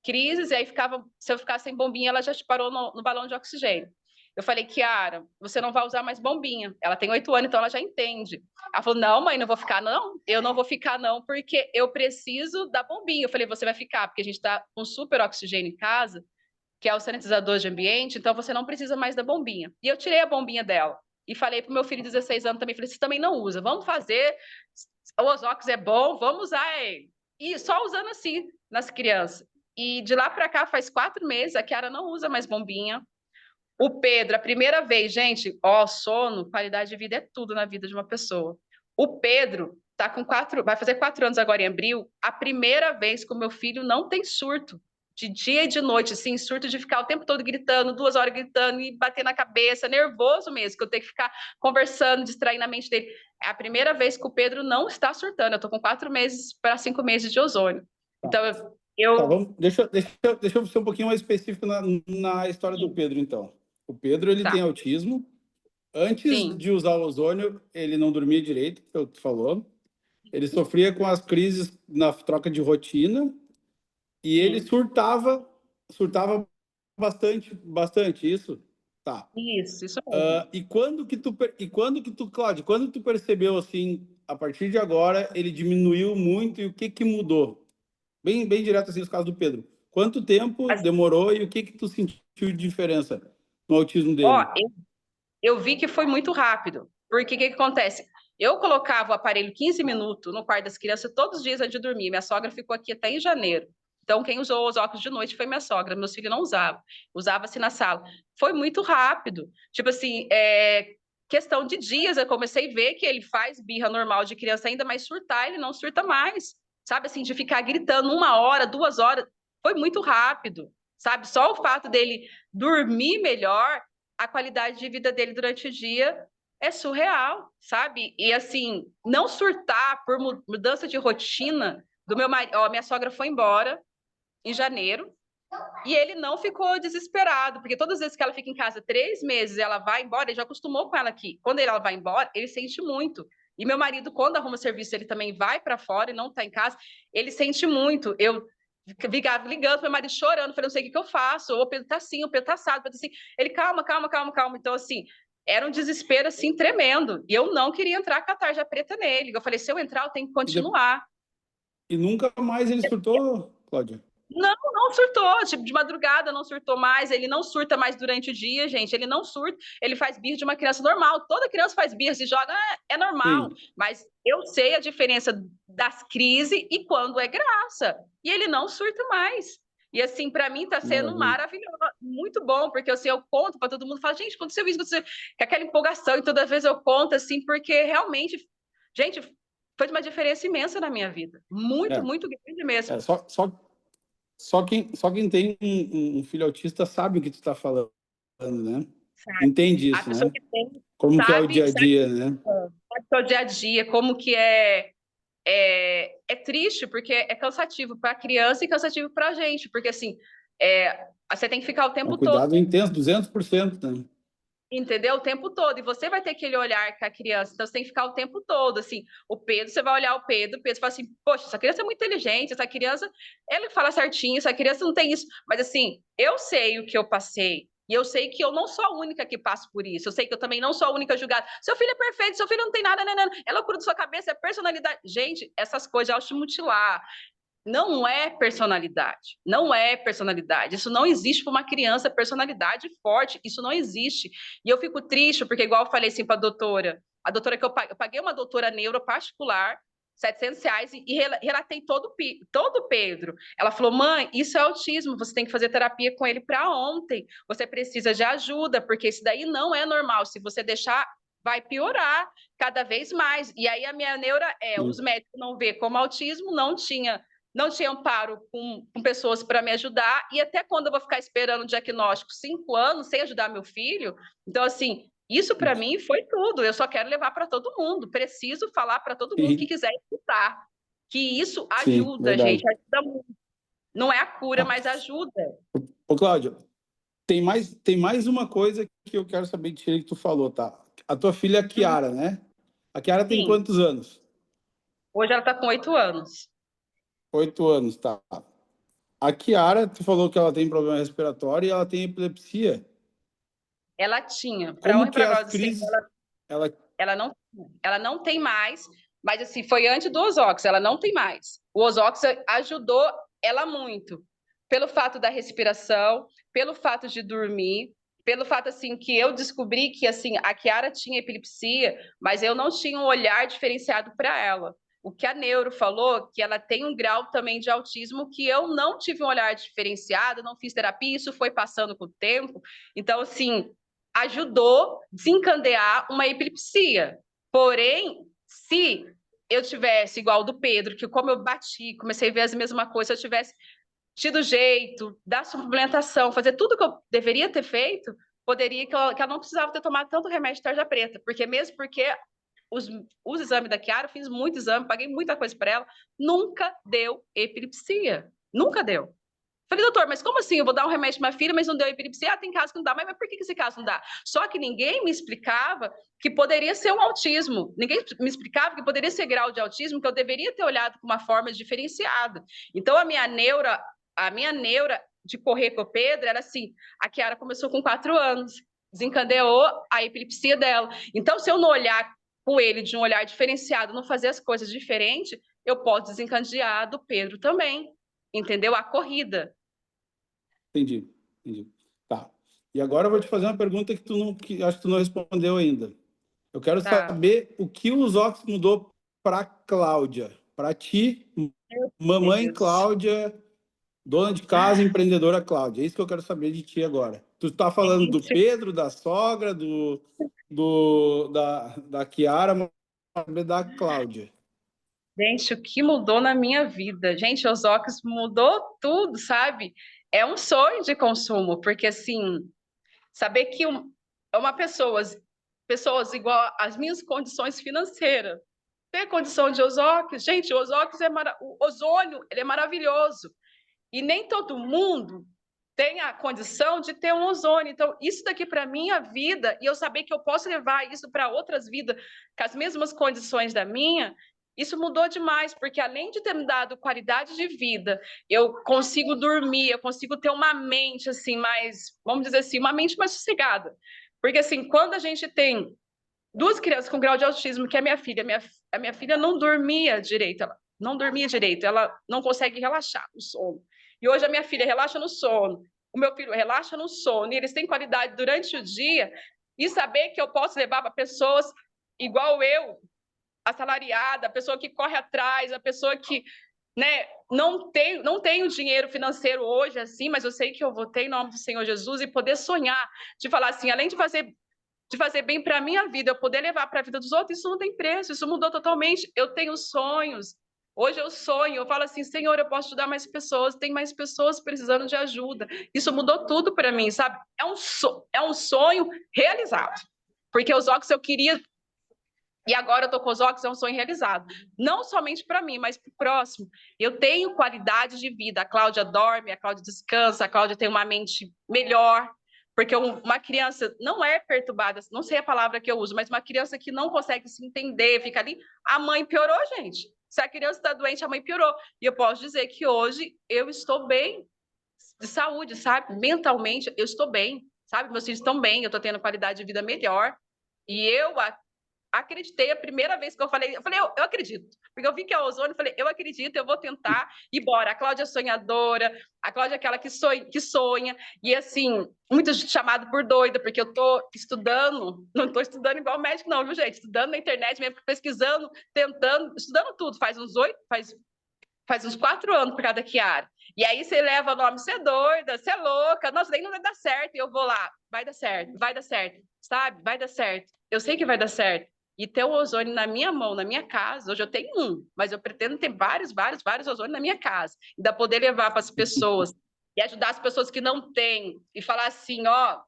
crises, e aí se eu ficar sem bombinha, ela já parou no balão de oxigênio. Eu falei, Kiara, você não vai usar mais bombinha. Ela tem 8 anos, então ela já entende. Ela falou, não, mãe, não vou ficar, não. Eu não vou ficar, não, porque eu preciso da bombinha. Eu falei, você vai ficar, porque a gente está com super oxigênio em casa, que é o sanitizador de ambiente, então você não precisa mais da bombinha. E eu tirei a bombinha dela. E falei para o meu filho de 16 anos também, falei, você também não usa, vamos fazer, o Ozox é bom, vamos usar ele. E só usando assim nas crianças. E de lá para cá, faz 4 meses, a Kiara não usa mais bombinha. O Pedro, a primeira vez, gente, sono, qualidade de vida é tudo na vida de uma pessoa. O Pedro tá com vai fazer 4 anos agora em abril, a primeira vez que o meu filho não tem surto, de dia e de noite, assim, surto de ficar o tempo todo gritando, 2 horas gritando e bater na cabeça, nervoso mesmo, que eu tenho que ficar conversando, distraindo a mente dele. É a primeira vez que o Pedro não está surtando, eu tô com 4 meses para 5 meses de ozônio. Então, Deixa eu ser um pouquinho mais específico na história do Pedro, então. O Pedro, ele tem autismo. Antes de usar o ozônio, ele não dormia direito, que tu falou. Ele sofria com as crises na troca de rotina e ele surtava bastante, isso? Tá. Isso mesmo. E quando que tu, Cláudio, quando tu percebeu, assim, a partir de agora, ele diminuiu muito e o que mudou? Bem direto, assim, nos casos do Pedro. Quanto tempo demorou e o que tu sentiu de diferença no autismo dele? Eu vi que foi muito rápido, porque o que acontece? Eu colocava o aparelho 15 minutos no quarto das crianças todos os dias antes de dormir. Minha sogra ficou aqui até em janeiro. Então, quem usou os óculos de noite foi minha sogra. Meus filhos não usavam. Usava-se na sala. Foi muito rápido. Tipo assim, questão de dias, eu comecei a ver que ele faz birra normal de criança ainda, mas surtar, ele não surta mais. Sabe assim, de ficar gritando 1 hora, 2 horas. Foi muito rápido, sabe? Só o fato dele dormir melhor, a qualidade de vida dele durante o dia é surreal, sabe? E assim, não surtar por mudança de rotina do meu marido. Minha sogra foi embora em janeiro, E ele não ficou desesperado, porque todas as vezes que ela fica em casa 3 meses, ela vai embora, ele já acostumou com ela aqui. Quando ela vai embora, ele sente muito. E meu marido, quando arruma serviço, ele também vai para fora e não está em casa, ele sente muito. Eu ficava ligando pro meu marido chorando, falei, não sei o que eu faço, o Pedro tá assim, o Pedro tá assado, o Pedro tá assim. Ele, calma. Então, assim, era um desespero, assim, tremendo. E eu não queria entrar com a tarja preta nele. Eu falei, se eu entrar, eu tenho que continuar. E nunca mais ele surtou, Cláudia? Não surtou, tipo, de madrugada não surtou mais, ele não surta mais durante o dia, gente, ele não surta, ele faz birra de uma criança normal, toda criança faz birra, se joga, é normal, Sim. mas eu sei a diferença das crises e quando é graça, e ele não surta mais. E assim, para mim tá sendo maravilhoso, muito bom, porque assim, eu conto para todo mundo, falo, gente, aconteceu isso, com aquela empolgação, e toda vez eu conto assim, porque realmente, gente, foi de uma diferença imensa na minha vida, muito grande mesmo. Só quem tem um filho autista sabe o que tu está falando, né? Sabe. Entende isso, A pessoa né? que tem, Como sabe, que é o dia a dia, sabe, né? Sabe que é o dia a dia, como que é triste, porque é cansativo para a criança e cansativo para a gente, porque assim, você tem que ficar o É tempo um todo, cuidado intenso, 200%, né? entendeu? O tempo todo, e você vai ter aquele olhar com a criança, então você tem que ficar o tempo todo, assim, o Pedro, você vai olhar o Pedro fala assim, poxa, essa criança é muito inteligente, essa criança, ela fala certinho, essa criança não tem isso, mas assim, eu sei o que eu passei, e eu sei que eu não sou a única que passo por isso, eu sei que eu também não sou a única julgada, seu filho é perfeito, seu filho não tem nada, é loucura da sua cabeça, é personalidade, gente, essas coisas, automutilar, não é personalidade, isso não existe para uma criança, personalidade forte, isso não existe, e eu fico triste, porque igual eu falei assim para a doutora que eu paguei uma doutora neuro particular, R$700, e relatei todo o Pedro, ela falou, mãe, isso é autismo, você tem que fazer terapia com ele para ontem, você precisa de ajuda, porque isso daí não é normal, se você deixar, vai piorar cada vez mais, e aí a minha neura os médicos não vê como autismo, não tinha amparo com pessoas para me ajudar, e até quando eu vou ficar esperando o diagnóstico 5 anos sem ajudar meu filho? Então, assim, isso para mim foi tudo, eu só quero levar para todo mundo, preciso falar para todo mundo que quiser escutar, que isso ajuda, gente, ajuda muito. Não é a cura, mas ajuda. Ô, Cláudia, tem mais uma coisa que eu quero saber de ti que tu falou, tá? A tua filha é a Kiara, né? A Kiara tem quantos anos? Hoje ela está com 8 anos. 8 anos, tá. A Kiara, tu falou que ela tem problema respiratório e ela tem epilepsia. Ela tinha. Como que é as crises? Ela não tem mais, mas assim, foi antes do Ozox, ela não tem mais. O Ozox ajudou ela muito, pelo fato da respiração, pelo fato de dormir, pelo fato assim que eu descobri que assim a Kiara tinha epilepsia, mas eu não tinha um olhar diferenciado para ela. O que a neuro falou, que ela tem um grau também de autismo, que eu não tive um olhar diferenciado, não fiz terapia, isso foi passando com o tempo. Então, assim, ajudou a desencadear uma epilepsia. Porém, se eu tivesse igual do Pedro, que como eu bati, comecei a ver as mesmas coisas, se eu tivesse tido jeito, dar suplementação, fazer tudo que eu deveria ter feito, poderia que ela não precisava ter tomado tanto remédio de tarja preta, porque mesmo porque os exames da Kiara, eu fiz muito exame, paguei muita coisa para ela, nunca deu epilepsia, nunca deu. Falei, doutor, mas como assim? Eu vou dar um remédio para minha filha, mas não deu epilepsia? Ah, tem caso que não dá, mas por que esse caso não dá? Só que ninguém me explicava que poderia ser um autismo. Ninguém me explicava que poderia ser grau de autismo, que eu deveria ter olhado com uma forma diferenciada. Então, a minha neura de correr com o Pedro era assim, a Kiara começou com 4 anos, desencadeou a epilepsia dela. Então, se eu não olhar com ele de um olhar diferenciado, não fazer as coisas diferentes, eu posso desencadear do Pedro também. Entendeu? A corrida. Entendi. Tá. E agora eu vou te fazer uma pergunta que acho que tu não respondeu ainda. Eu quero saber o que o Ozox mudou para Cláudia, para ti, mamãe Cláudia, dona de casa, empreendedora Cláudia. É isso que eu quero saber de ti agora. Tu está falando do Pedro, da sogra, da Kiara, mas da Cláudia. Gente, o que mudou na minha vida? Gente, os Ozox mudou tudo, sabe? É um sonho de consumo, porque assim, saber que uma pessoas igual às minhas condições financeiras, ter condição de Ozox, gente, o Ozox o ozônio, ele é maravilhoso. E nem todo mundo tenha a condição de ter um ozônio. Então, isso daqui para a minha vida, e eu saber que eu posso levar isso para outras vidas com as mesmas condições da minha, isso mudou demais, porque além de ter me dado qualidade de vida, eu consigo dormir, eu consigo ter uma mente assim mais, vamos dizer assim, uma mente mais sossegada. Porque assim, quando a gente tem duas crianças com grau de autismo, que é a minha filha não dormia direito, ela não dormia direito, ela não consegue relaxar no sono. E hoje a minha filha relaxa no sono, o meu filho relaxa no sono, e eles têm qualidade durante o dia, e saber que eu posso levar para pessoas igual eu, assalariada, a pessoa que corre atrás, a pessoa que, né, não tem o dinheiro financeiro hoje, assim, mas eu sei que eu vou ter em nome do Senhor Jesus e poder sonhar, de falar assim, além de fazer bem para a minha vida, eu poder levar para a vida dos outros, isso não tem preço, isso mudou totalmente. Eu tenho sonhos. Hoje eu sonho, eu falo assim, Senhor, eu posso ajudar mais pessoas, tem mais pessoas precisando de ajuda. Isso mudou tudo para mim, sabe? É um sonho realizado. Porque os óculos eu queria, e agora eu tô com os óculos, é um sonho realizado. Não somente para mim, mas para o próximo. Eu tenho qualidade de vida. A Cláudia dorme, a Cláudia descansa, a Cláudia tem uma mente melhor. Porque uma criança não é perturbada, não sei a palavra que eu uso, mas uma criança que não consegue se entender, fica ali, a mãe piorou, gente. Se a criança está doente, a mãe piorou. E eu posso dizer que hoje eu estou bem de saúde, sabe? Mentalmente, eu estou bem, sabe? Meus filhos estão bem, eu estou tendo qualidade de vida melhor. E eu acreditei a primeira vez que eu falei, eu acredito. Porque eu vi que é ozônio, falei, eu acredito, eu vou tentar, e bora. A Cláudia é sonhadora, a Cláudia é aquela que sonha, e assim, muito chamado por doida, porque eu tô estudando, não tô estudando igual médico não, viu, gente? Estudando na internet mesmo, pesquisando, tentando, estudando tudo, faz uns 4 anos por cada Chiara. E aí você leva o nome, você é doida, você é louca, nossa, daí não vai dar certo, e eu vou lá, vai dar certo, sabe? Vai dar certo. Eu sei que vai dar certo. E ter o ozônio na minha mão, na minha casa, hoje eu tenho um, mas eu pretendo ter vários ozônios na minha casa, ainda poder levar para as pessoas e ajudar as pessoas que não têm, e falar assim, ó,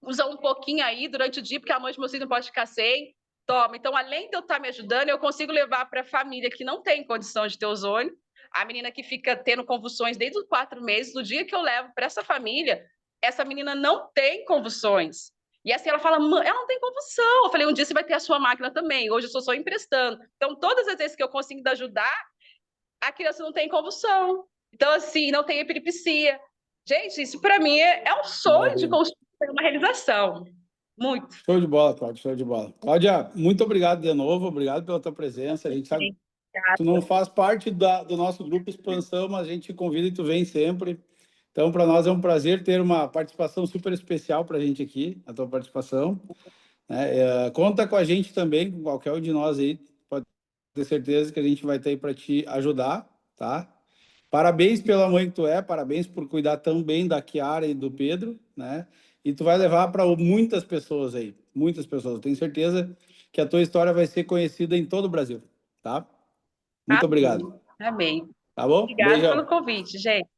usa um pouquinho aí durante o dia, porque a mãe de meu filho não pode ficar sem, toma. Então, além de eu estar me ajudando, eu consigo levar para a família que não tem condição de ter ozônio, a menina que fica tendo convulsões desde os 4 meses, no dia que eu levo para essa família, essa menina não tem convulsões. E assim ela fala, ela não tem convulsão. Eu falei, um dia você vai ter a sua máquina também. Hoje eu sou só emprestando. Então, todas as vezes que eu consigo ajudar, a criança não tem convulsão. Então, assim, não tem epilepsia. Gente, isso para mim é um sonho de construir uma realização. Muito. Show de bola, Cláudia, show de bola. Cláudia, muito obrigado de novo, obrigado pela tua presença. A gente sabe que tu não faz parte do nosso grupo Expansão, mas a gente te convida e tu vem sempre. Então, para nós é um prazer ter uma participação super especial para a gente aqui, a tua participação. Conta com a gente também, com qualquer um de nós aí, pode ter certeza que a gente vai estar aí para te ajudar, tá? Parabéns pela mãe que tu é, parabéns por cuidar tão bem da Chiara e do Pedro, né? E tu vai levar para muitas pessoas aí, muitas pessoas. Eu tenho certeza que a tua história vai ser conhecida em todo o Brasil, tá? Muito obrigado. Amém. Tá bom? Obrigada Beijão. pelo convite, gente.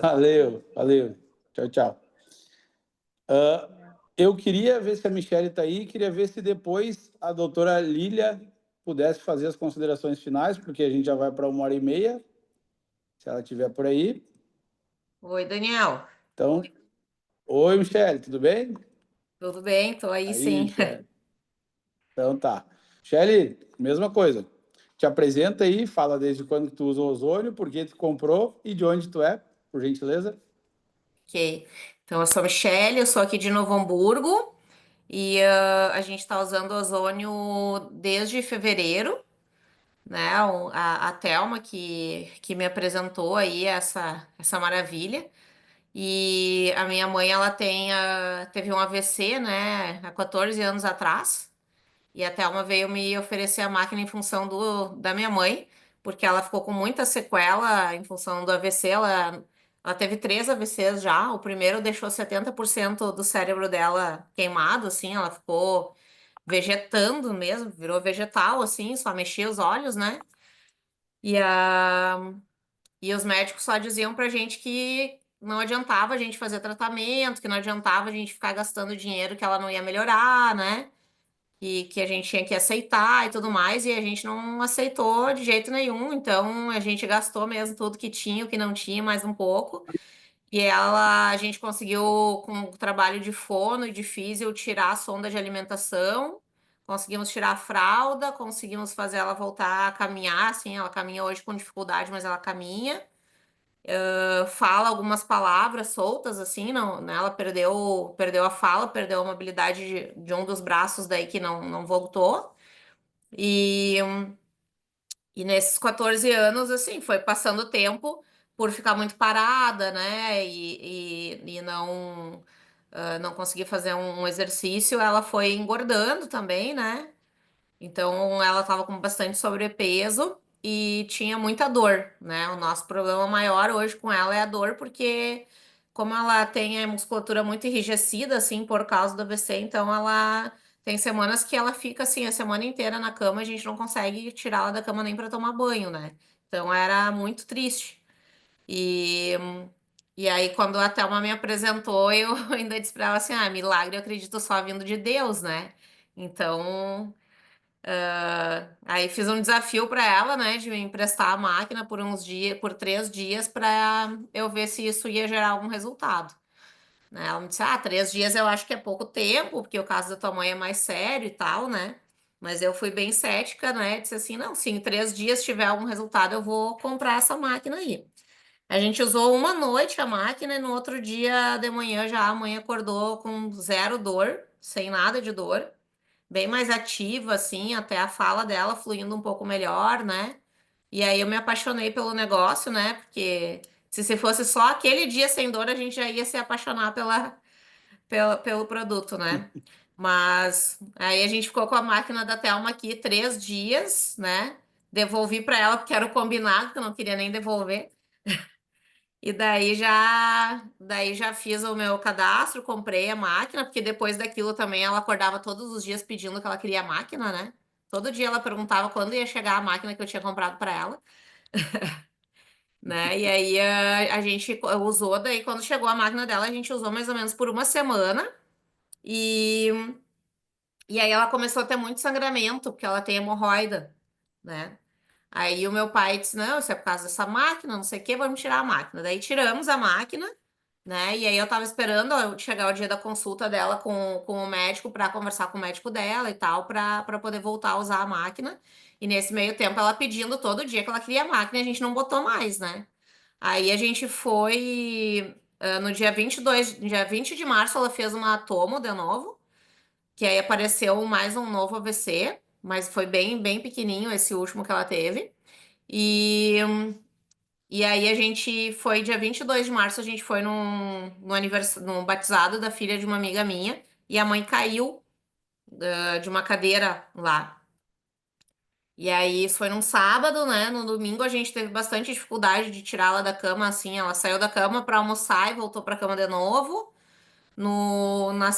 Valeu. Tchau. Eu queria ver se a Michelle está aí, queria ver se depois a doutora Lília pudesse fazer as considerações finais, porque a gente já vai para 1h30, se ela estiver por aí. Oi, Daniel. Então, oi, Michelle, tudo bem? Tudo bem? Estou aí, sim. Michelle. Então tá. Michelle, mesma coisa. Te apresenta aí, fala desde quando tu usa o ozônio, por que tu comprou e de onde tu é, por gentileza. Ok. Então, eu sou a Michelle, eu sou aqui de Novo Hamburgo e a gente está usando ozônio desde fevereiro, né? A Thelma que me apresentou aí essa maravilha. E a minha mãe, ela teve um AVC, né, há 14 anos atrás. E a Thelma veio me oferecer a máquina em função da minha mãe, porque ela ficou com muita sequela em função do AVC. Ela teve 3 AVCs já. O primeiro deixou 70% do cérebro dela queimado, assim. Ela ficou vegetando mesmo, virou vegetal, assim, só mexia os olhos, né? E os médicos só diziam pra gente que não adiantava a gente fazer tratamento, que não adiantava a gente ficar gastando dinheiro, que ela não ia melhorar, né? E que a gente tinha que aceitar e tudo mais, e a gente não aceitou de jeito nenhum, então a gente gastou mesmo tudo que tinha, o que não tinha, mais um pouco. E a gente conseguiu, com o trabalho de fono e de físio, tirar a sonda de alimentação, conseguimos tirar a fralda, conseguimos fazer ela voltar a caminhar, assim, ela caminha hoje com dificuldade, mas ela caminha. Fala algumas palavras soltas, assim, não, né? Ela perdeu a fala, perdeu a mobilidade de um dos braços daí que não voltou. E nesses 14 anos, assim, foi passando o tempo por ficar muito parada, né? E não conseguir fazer um exercício, ela foi engordando também, né? Então ela estava com bastante sobrepeso e tinha muita dor, né? O nosso problema maior hoje com ela é a dor, porque como ela tem a musculatura muito enrijecida, assim, por causa do AVC, então ela tem semanas que ela fica assim a semana inteira na cama, a gente não consegue tirá-la da cama nem para tomar banho, né? Então era muito triste. E, e aí, quando a Thelma me apresentou, eu ainda disse para ela assim: ah, milagre eu acredito só vindo de Deus, né? Então, aí fiz um desafio para ela, né, de me emprestar a máquina por uns dias, por 3 dias, para eu ver se isso ia gerar algum resultado. Né? Ela me disse: ah, 3 dias eu acho que é pouco tempo, porque o caso da tua mãe é mais sério e tal, né? Mas eu fui bem cética, né? Disse assim: não, se em 3 dias tiver algum resultado, eu vou comprar essa máquina aí. A gente usou uma noite a máquina e no outro dia de manhã já a mãe acordou com zero dor, sem nada de dor, bem mais ativa, assim, até a fala dela fluindo um pouco melhor, né? E aí eu me apaixonei pelo negócio, né? Porque se fosse só aquele dia sem dor, a gente já ia se apaixonar pelo produto, né? Mas aí a gente ficou com a máquina da Thelma aqui 3 dias, né? Devolvi para ela porque era o combinado, que eu não queria nem devolver. E daí já fiz o meu cadastro, comprei a máquina, porque depois daquilo também ela acordava todos os dias pedindo que ela queria a máquina, né? Todo dia ela perguntava quando ia chegar a máquina que eu tinha comprado para ela, né? E aí a gente usou, daí quando chegou a máquina dela, a gente usou mais ou menos por uma semana. E, e aí ela começou a ter muito sangramento, porque ela tem hemorroida, né? Aí o meu pai disse: não, isso é por causa dessa máquina, não sei o que, vamos tirar a máquina. Daí tiramos a máquina, né? E aí eu tava esperando chegar o dia da consulta dela com o médico para conversar com o médico dela e tal, para poder voltar a usar a máquina. E nesse meio tempo ela pedindo todo dia que ela queria a máquina e a gente não botou mais, né? Aí a gente foi no dia 20 de março, ela fez uma tomo de novo, que aí apareceu mais um novo AVC, mas foi bem, bem pequenininho esse último que ela teve. E, e aí a gente foi, dia 22 de março, a gente foi num batizado da filha de uma amiga minha, e a mãe caiu de uma cadeira lá. E aí isso foi num sábado, né? No domingo a gente teve bastante dificuldade de tirá-la da cama, assim, ela saiu da cama para almoçar e voltou para a cama de novo. Na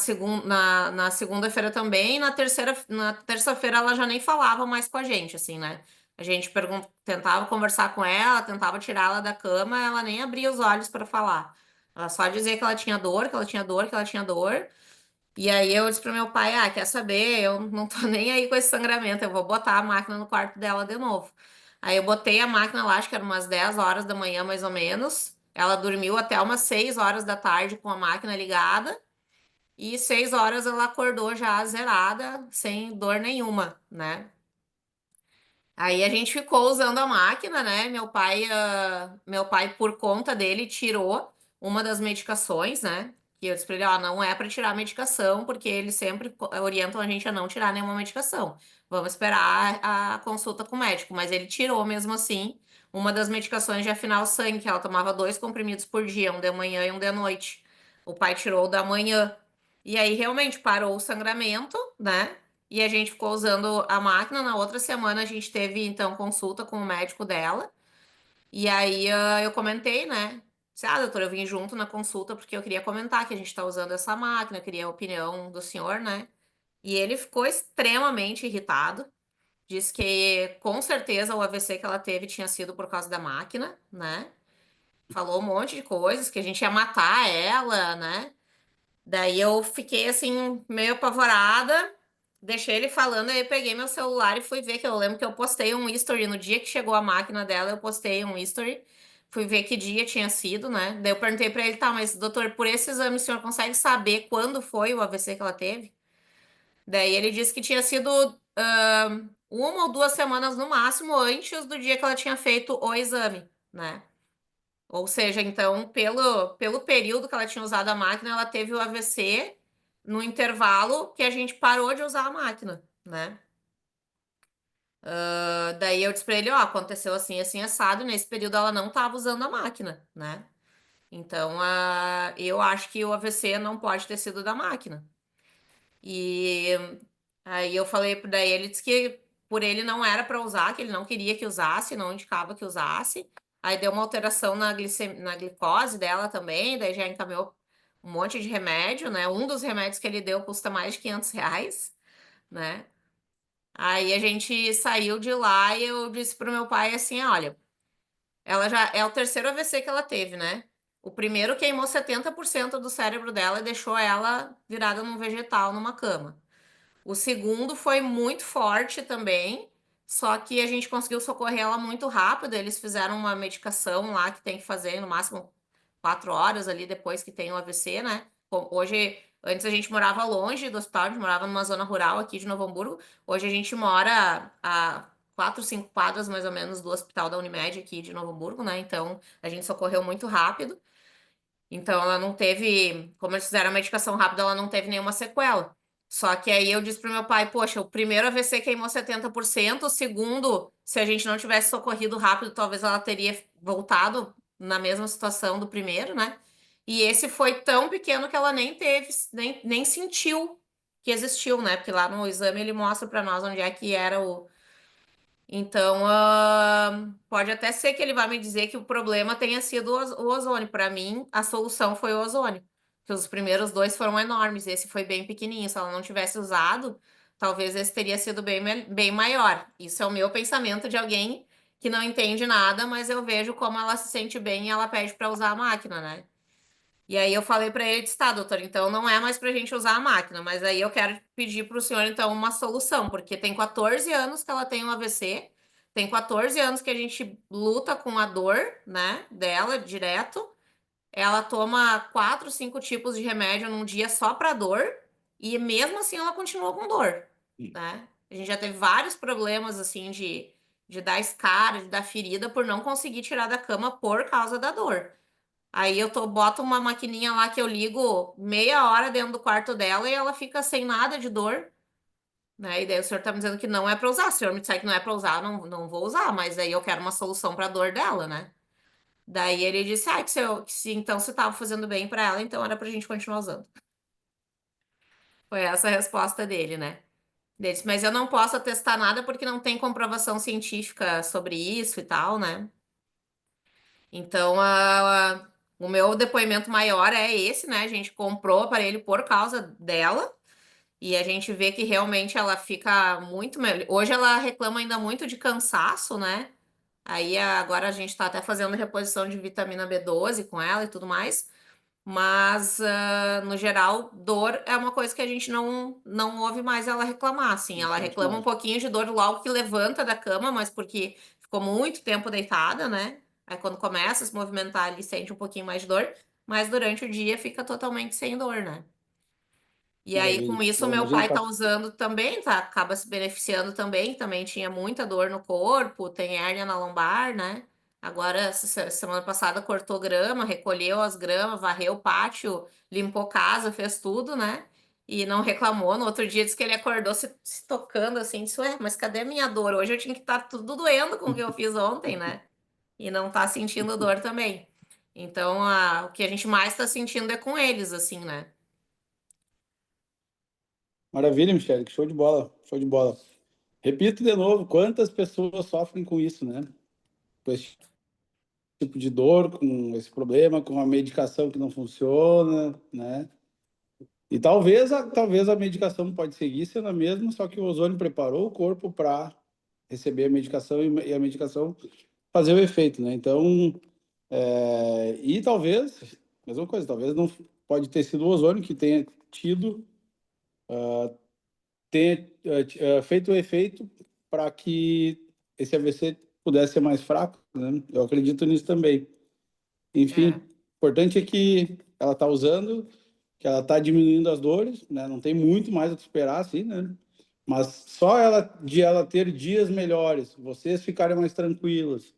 segunda-feira também, na terça-feira ela já nem falava mais com a gente, assim, né? A gente tentava conversar com ela, tentava tirá-la da cama, ela nem abria os olhos para falar. Ela só dizia que ela tinha dor, que ela tinha dor, que ela tinha dor. E aí eu disse pro meu pai: ah, quer saber? Eu não tô nem aí com esse sangramento, eu vou botar a máquina no quarto dela de novo. Aí eu botei a máquina lá, acho que era umas 10 horas da manhã, mais ou menos. Ela dormiu até umas 6 horas da tarde com a máquina ligada. E 6 horas ela acordou já zerada, sem dor nenhuma, né? Aí a gente ficou usando a máquina, né? Meu pai, por conta dele, tirou uma das medicações, né? E eu disse pra ele: ó, não é para tirar a medicação, porque eles sempre orientam a gente a não tirar nenhuma medicação. Vamos esperar a consulta com o médico. Mas ele tirou mesmo assim uma das medicações de afinar o sangue, que ela tomava 2 comprimidos por dia, um de manhã e um de noite. O pai tirou o da manhã. E aí realmente parou o sangramento, né? E a gente ficou usando a máquina. Na outra semana a gente teve então consulta com o médico dela. E aí eu comentei, né? Disse: ah, doutora, eu vim junto na consulta porque eu queria comentar que a gente tá usando essa máquina, eu queria a opinião do senhor, né? E ele ficou extremamente irritado. Disse que com certeza o AVC que ela teve tinha sido por causa da máquina, né? Falou um monte de coisas, que a gente ia matar ela, né? Daí eu fiquei assim, meio apavorada, deixei ele falando, aí eu peguei meu celular e fui ver, que eu lembro que eu postei um history no dia que chegou a máquina dela, eu postei um history fui ver que dia tinha sido, né? Daí eu perguntei para ele, tá, mas doutor, por esse exame o senhor consegue saber quando foi o AVC que ela teve? Daí ele disse que tinha sido 1 ou 2 semanas no máximo antes do dia que ela tinha feito o exame, né? Ou seja, então, pelo período que ela tinha usado a máquina, ela teve o AVC no intervalo que a gente parou de usar a máquina, né? Daí eu disse pra ele, ó, aconteceu assim, assim, assado, e nesse período ela não estava usando a máquina, né? Então, eu acho que o AVC não pode ter sido da máquina. E aí eu falei, daí ele disse que por ele não era para usar, que ele não queria que usasse, não indicava que usasse. Aí deu uma alteração na glicose dela também, daí já encaminhou um monte de remédio, né? Um dos remédios que ele deu custa mais de R$ 500, né? Aí a gente saiu de lá e eu disse pro meu pai assim, olha, ela já é o terceiro AVC que ela teve, né? O primeiro queimou 70% do cérebro dela e deixou ela virada num vegetal numa cama. O segundo foi muito forte também, só que a gente conseguiu socorrer ela muito rápido. Eles fizeram uma medicação lá que tem que fazer no máximo 4 horas ali depois que tem o AVC, né? Hoje, antes a gente morava longe do hospital, a gente morava numa zona rural aqui de Novo Hamburgo. Hoje a gente mora a 4, 5 quadras mais ou menos do hospital da Unimed aqui de Novo Hamburgo, né? Então a gente socorreu muito rápido. Então ela não teve, como eles fizeram a medicação rápida, ela não teve nenhuma sequela. Só que aí eu disse pro meu pai, poxa, o primeiro AVC queimou 70%, o segundo, se a gente não tivesse socorrido rápido, talvez ela teria voltado na mesma situação do primeiro, né? E esse foi tão pequeno que ela nem teve, nem sentiu que existiu, né? Porque lá no exame ele mostra para nós onde é que era o. Então, pode até ser que ele vá me dizer que o problema tenha sido o ozônio. Para mim, a solução foi o ozônio. Porque os primeiros dois foram enormes, esse foi bem pequenininho. Se ela não tivesse usado, talvez esse teria sido bem maior. Isso é o meu pensamento de alguém que não entende nada, mas eu vejo como ela se sente bem e ela pede para usar a máquina, né? E aí eu falei para ele, disse, tá, doutor, então não é mais pra gente usar a máquina, mas aí eu quero pedir pro senhor, então, uma solução, porque tem 14 anos que ela tem um AVC, tem 14 anos que a gente luta com a dor, né, dela, direto, ela toma 4, 5 tipos de remédio num dia só pra dor, e mesmo assim ela continua com dor, né? A gente já teve vários problemas, assim, de dar escara, de dar ferida, por não conseguir tirar da cama por causa da dor. Aí eu boto uma maquininha lá que eu ligo meia hora dentro do quarto dela e ela fica sem nada de dor, né? E daí o senhor tá me dizendo que não é para usar. Se o senhor me disser que não é para usar, não vou usar, mas aí eu quero uma solução para a dor dela, né? Daí ele disse, que se então você tava fazendo bem para ela, então era pra gente continuar usando. Foi essa a resposta dele, né? Ele disse, mas eu não posso atestar nada porque não tem comprovação científica sobre isso e tal, né? Então, o meu depoimento maior é esse, né? A gente comprou o aparelho por causa dela e a gente vê que realmente ela fica muito melhor. Hoje ela reclama ainda muito de cansaço, né? Aí agora a gente tá até fazendo reposição de vitamina B12 com ela e tudo mais. Mas, no geral, dor é uma coisa que a gente não ouve mais ela reclamar, assim. Ela reclama um pouquinho de dor logo que levanta da cama, mas porque ficou muito tempo deitada, né? Aí quando começa a se movimentar, ele sente um pouquinho mais de dor, mas durante o dia fica totalmente sem dor, né? E aí, com Maravilha. isso, Bom, meu imagina pai tá usando também, tá? Acaba se beneficiando também tinha muita dor no corpo, tem hérnia na lombar, né? Agora, semana passada, cortou grama, recolheu as gramas, varreu o pátio, limpou casa, fez tudo, né? E não reclamou. No outro dia, disse que ele acordou se tocando assim, disse, ué, mas cadê a minha dor? Hoje eu tinha que estar tudo doendo com o que eu fiz ontem, né? E não tá sentindo dor também. Então, o que a gente mais tá sentindo é com eles, assim, né? Maravilha, Michele, que show de bola, show de bola. Repito de novo, quantas pessoas sofrem com isso, né? Com esse tipo de dor, com esse problema, com a medicação que não funciona, né? E talvez a medicação pode seguir sendo a mesma, só que o ozônio preparou o corpo para receber a medicação e a medicação fazer o efeito, né? Então, e talvez, mesma coisa, talvez não pode ter sido o ozônio que tenha tido, feito o efeito para que esse AVC pudesse ser mais fraco, né? Eu acredito nisso também. Enfim, o importante é que ela está usando, que ela está diminuindo as dores, né? Não tem muito mais o que esperar, assim, né? Mas só ela ter dias melhores, vocês ficarem mais tranquilos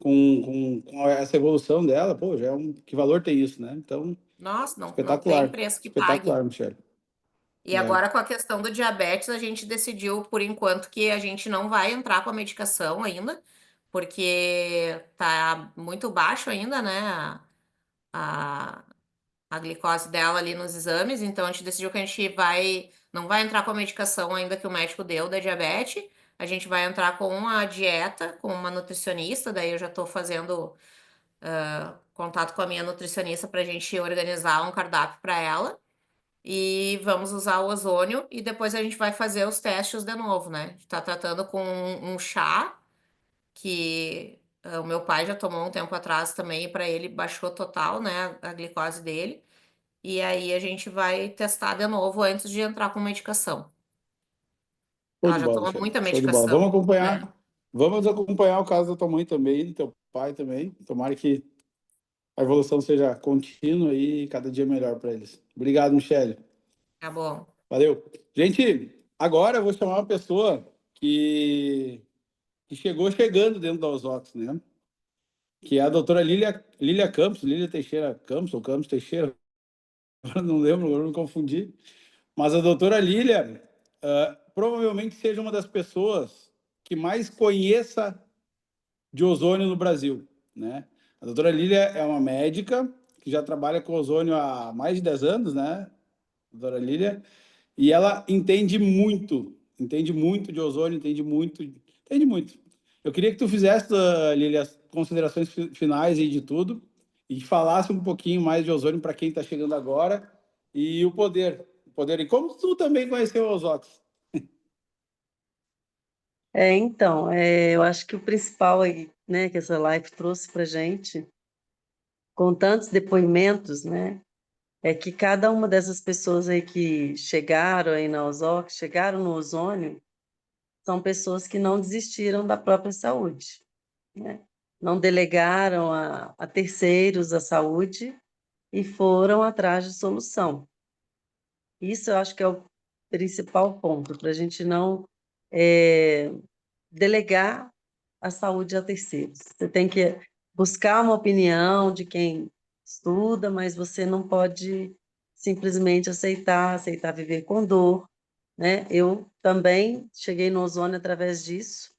com essa evolução dela, pô, já é que valor tem isso, né? Então, Nossa, não tem espetacular, preço que pague. espetacular, Michele. E agora, com a questão do diabetes, a gente decidiu, por enquanto, que a gente não vai entrar com a medicação ainda, porque tá muito baixo ainda, né? A, a glicose dela ali nos exames, então a gente decidiu que a gente não vai entrar com a medicação ainda que o médico deu da diabetes, a gente vai entrar com a dieta, com uma nutricionista, daí eu já tô fazendo contato com a minha nutricionista para a gente organizar um cardápio para ela. E vamos usar o ozônio e depois a gente vai fazer os testes de novo, né? A gente tá tratando com um chá que o meu pai já tomou um tempo atrás também e para ele baixou total, né, a glicose dele. E aí a gente vai testar de novo antes de entrar com medicação. Show Ela de já bola, toma Michele. muita Show de bola. medicação, né? Vamos acompanhar o caso da tua mãe também, do teu pai também. Tomara que a evolução seja contínua e cada dia melhor para eles. Obrigado, Michele. Tá bom. Valeu. Gente, agora eu vou chamar uma pessoa que chegou chegando dentro da Ozox, né? Que é a doutora Lília Campos, Lília Teixeira Campos, ou Campos Teixeira, agora não lembro, agora me confundi. Mas a doutora Lília provavelmente seja uma das pessoas que mais conheça de ozônio no Brasil, né? A doutora Lília é uma médica que já trabalha com ozônio há mais de 10 anos, né? Doutora Lília, e ela entende muito de ozônio, entende muito, entende muito. Eu queria que tu fizesse, Lília, as considerações finais aí de tudo e falasse um pouquinho mais de ozônio para quem está chegando agora e o poder. E como tu também conheceu o Ozox? Então, eu acho que o principal aí, né, que essa live trouxe para gente, com tantos depoimentos, né, é que cada uma dessas pessoas aí que chegaram aí na Ozox, chegaram no ozônio, são pessoas que não desistiram da própria saúde, né? Não delegaram a terceiros a saúde e foram atrás de solução. Isso eu acho que é o principal ponto, para a gente não delegar a saúde a terceiros. Você tem que buscar uma opinião de quem estuda, mas você não pode simplesmente aceitar viver com dor, né? Eu também cheguei no ozônio através disso,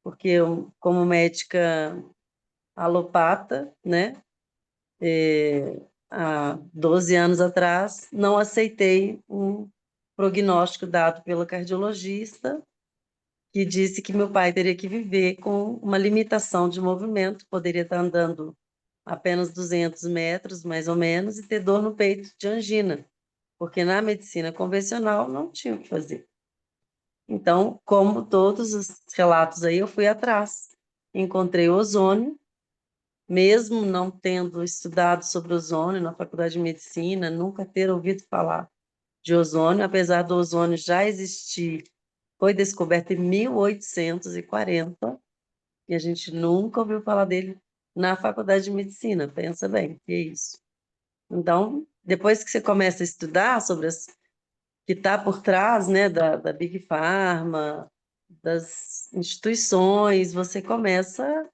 porque eu, como médica alopata, né, há 12 anos atrás, não aceitei um prognóstico dado pelo cardiologista, que disse que meu pai teria que viver com uma limitação de movimento, poderia estar andando apenas 200 metros, mais ou menos, e ter dor no peito de angina, porque na medicina convencional não tinha o que fazer. Então, como todos os relatos aí, eu fui atrás. Encontrei ozônio, mesmo não tendo estudado sobre ozônio na faculdade de medicina, nunca ter ouvido falar de ozônio, apesar do ozônio já existir, foi descoberto em 1840 e a gente nunca ouviu falar dele na faculdade de medicina. Pensa bem, que é isso. Então, depois que você começa a estudar sobre as que está por trás, né, da Big Pharma, das instituições, você começa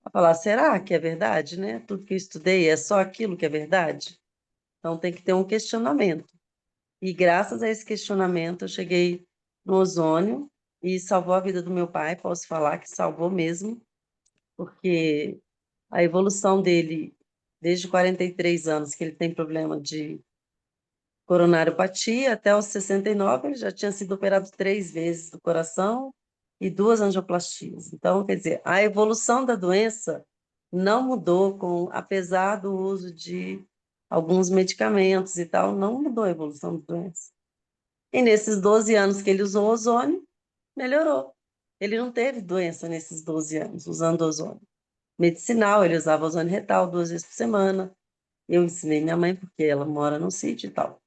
a falar, será que é verdade, né? Tudo que eu estudei é só aquilo que é verdade? Então tem que ter um questionamento. E graças a esse questionamento eu cheguei no ozônio e salvou a vida do meu pai, posso falar que salvou mesmo, porque a evolução dele, desde 43 anos, que ele tem problema de coronariopatia, até os 69, ele já tinha sido operado 3 vezes do coração e 2 angioplastias. Então, quer dizer, a evolução da doença não mudou, apesar do uso de alguns medicamentos e tal, não mudou a evolução da doença. E nesses 12 anos que ele usou ozônio, melhorou. Ele não teve doença nesses 12 anos usando ozônio. Medicinal, ele usava ozônio retal 2 vezes por semana. Eu ensinei minha mãe, porque ela mora no sítio e tal.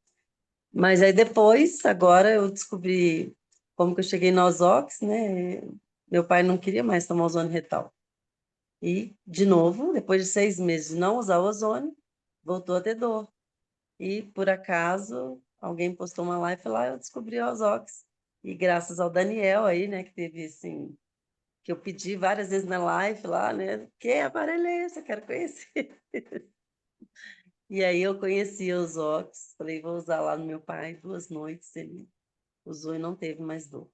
Mas aí depois, agora eu descobri como que eu cheguei no Ozox, né? Meu pai não queria mais tomar ozônio retal. E, de novo, depois de 6 meses de não usar o ozônio, voltou a ter dor. E, por acaso, alguém postou uma live lá, eu descobri o Ozox. E graças ao Daniel aí, né, que teve, assim, que eu pedi várias vezes na live lá, né, que aparelho é esse? Eu quero conhecer. E aí eu conheci o Ozox, falei, vou usar lá no meu pai, 2 noites, ele usou e não teve mais dor.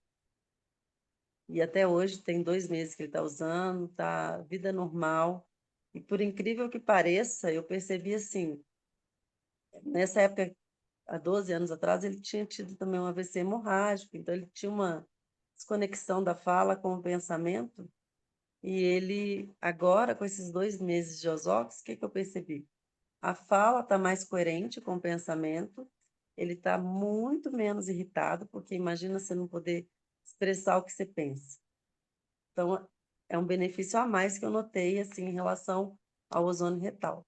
E até hoje tem 2 meses que ele está usando, tá vida normal. E por incrível que pareça, eu percebi assim, nessa época, há 12 anos atrás, ele tinha tido também um AVC hemorrágico, então ele tinha uma desconexão da fala com o pensamento. E ele, agora, com esses 2 meses de Ozox, o que eu percebi? A fala está mais coerente com o pensamento, ele está muito menos irritado, porque imagina você não poder expressar o que você pensa. Então, é um benefício a mais que eu notei, assim, em relação ao ozônio retal.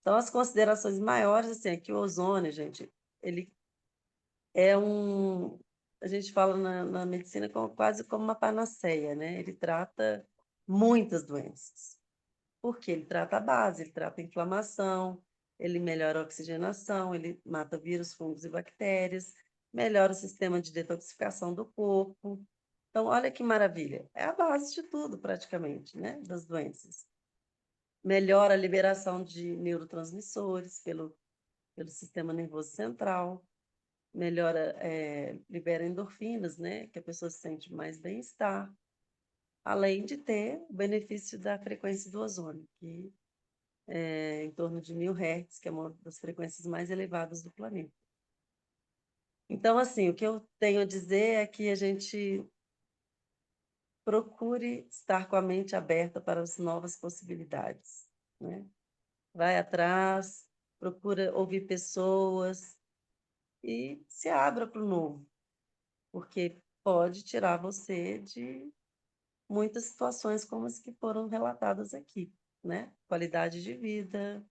Então, as considerações maiores, assim, é que o ozônio, gente, ele é a gente fala na medicina quase como uma panaceia, né? Ele trata muitas doenças. Porque ele trata a base, ele trata a inflamação, ele melhora a oxigenação, ele mata vírus, fungos e bactérias, melhora o sistema de detoxificação do corpo. Então, olha que maravilha. É a base de tudo, praticamente, né? Das doenças. Melhora a liberação de neurotransmissores pelo sistema nervoso central, melhora, libera endorfinas, né? Que a pessoa se sente mais bem-estar, além de ter o benefício da frequência do ozônio, que é em torno de 1000 Hz, que é uma das frequências mais elevadas do planeta. Então, assim, o que eu tenho a dizer é que a gente procure estar com a mente aberta para as novas possibilidades, né? Vai atrás, procura ouvir pessoas e se abra para o novo, porque pode tirar você de muitas situações como as que foram relatadas aqui, né? Qualidade de vida,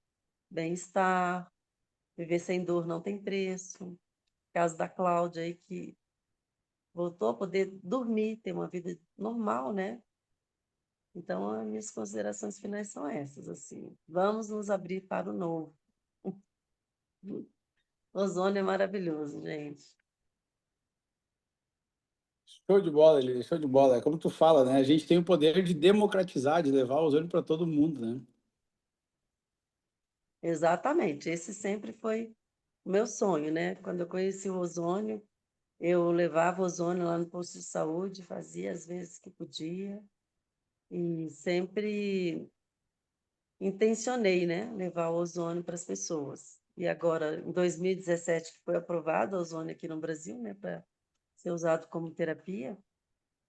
bem-estar, viver sem dor não tem preço. Caso da Cláudia aí, que voltou a poder dormir, ter uma vida normal, né? Então, as minhas considerações finais são essas, assim. Vamos nos abrir para o novo. O ozônio é maravilhoso, gente. Show de bola, Elisa, show de bola. É como tu fala, né? A gente tem o poder de democratizar, de levar o ozônio para todo mundo, né? Exatamente. Esse sempre foi o meu sonho, né? Quando eu conheci o ozônio, eu levava o ozônio lá no posto de saúde, fazia as vezes que podia, e sempre intencionei, né, levar o ozônio para as pessoas. E agora, em 2017, que foi aprovado o ozônio aqui no Brasil, né, para ser usado como terapia,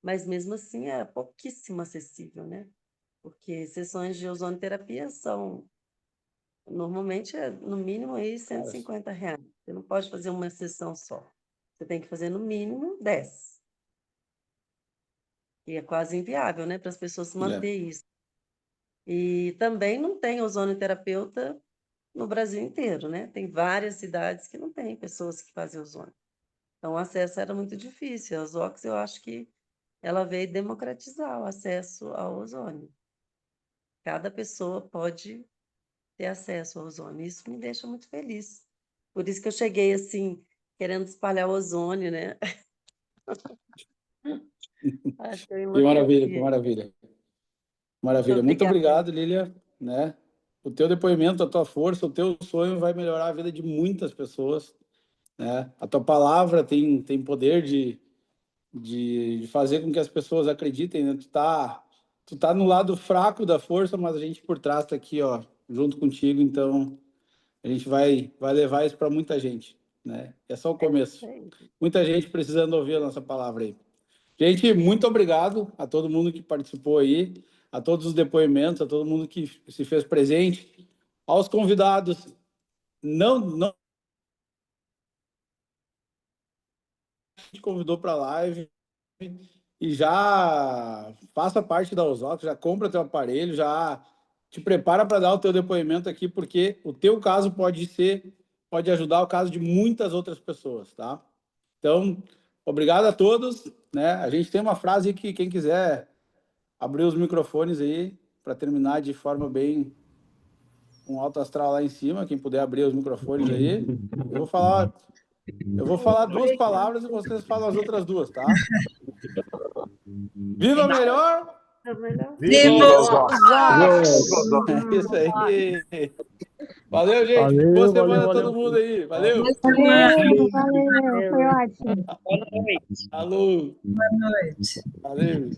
mas mesmo assim é pouquíssimo acessível, né? Porque sessões de ozonioterapia são, normalmente, no mínimo aí R$ 150. Você não pode fazer uma sessão só. Você tem que fazer no mínimo 10. E é quase inviável, né, para as pessoas manter isso. E também não tem ozonioterapeuta no Brasil inteiro, né? Tem várias cidades que não tem pessoas que fazem ozônio. Então, o acesso era muito difícil. A Ozox, eu acho que ela veio democratizar o acesso ao ozônio. Cada pessoa pode ter acesso ao ozônio. Isso me deixa muito feliz. Por isso que eu cheguei, assim, querendo espalhar o ozônio, né? Acho que eu Que maravilha, que enlouqueci. maravilha. Maravilha. Muito Obrigada. obrigado, Lília, né? O teu depoimento, a tua força, o teu sonho vai melhorar a vida de muitas pessoas, né? A tua palavra tem poder de fazer com que as pessoas acreditem, né? Tu tá no lado fraco da força, mas a gente por trás tá aqui, ó, junto contigo, então a gente vai levar isso para muita gente, né? É só o começo. Muita gente precisando ouvir a nossa palavra aí. Gente, muito obrigado a todo mundo que participou aí, a todos os depoimentos, a todo mundo que se fez presente, aos convidados. Não te convidou para a live e já faça parte da Ozox, já compra teu aparelho, já te prepara para dar o teu depoimento aqui, porque o teu caso pode ajudar o caso de muitas outras pessoas, tá? Então, obrigado a todos, né? A gente tem uma frase que quem quiser abrir os microfones aí, para terminar de forma bem com alto astral lá em cima, quem puder abrir os microfones aí. Eu vou falar 2 palavras e vocês falam as outras 2, tá? Viva melhor! Viva os É isso aí. Valeu, gente. Valeu, Boa semana a valeu, todo mundo aí. Valeu. Valeu, foi ótimo. Boa noite. Alô. Boa noite. Valeu.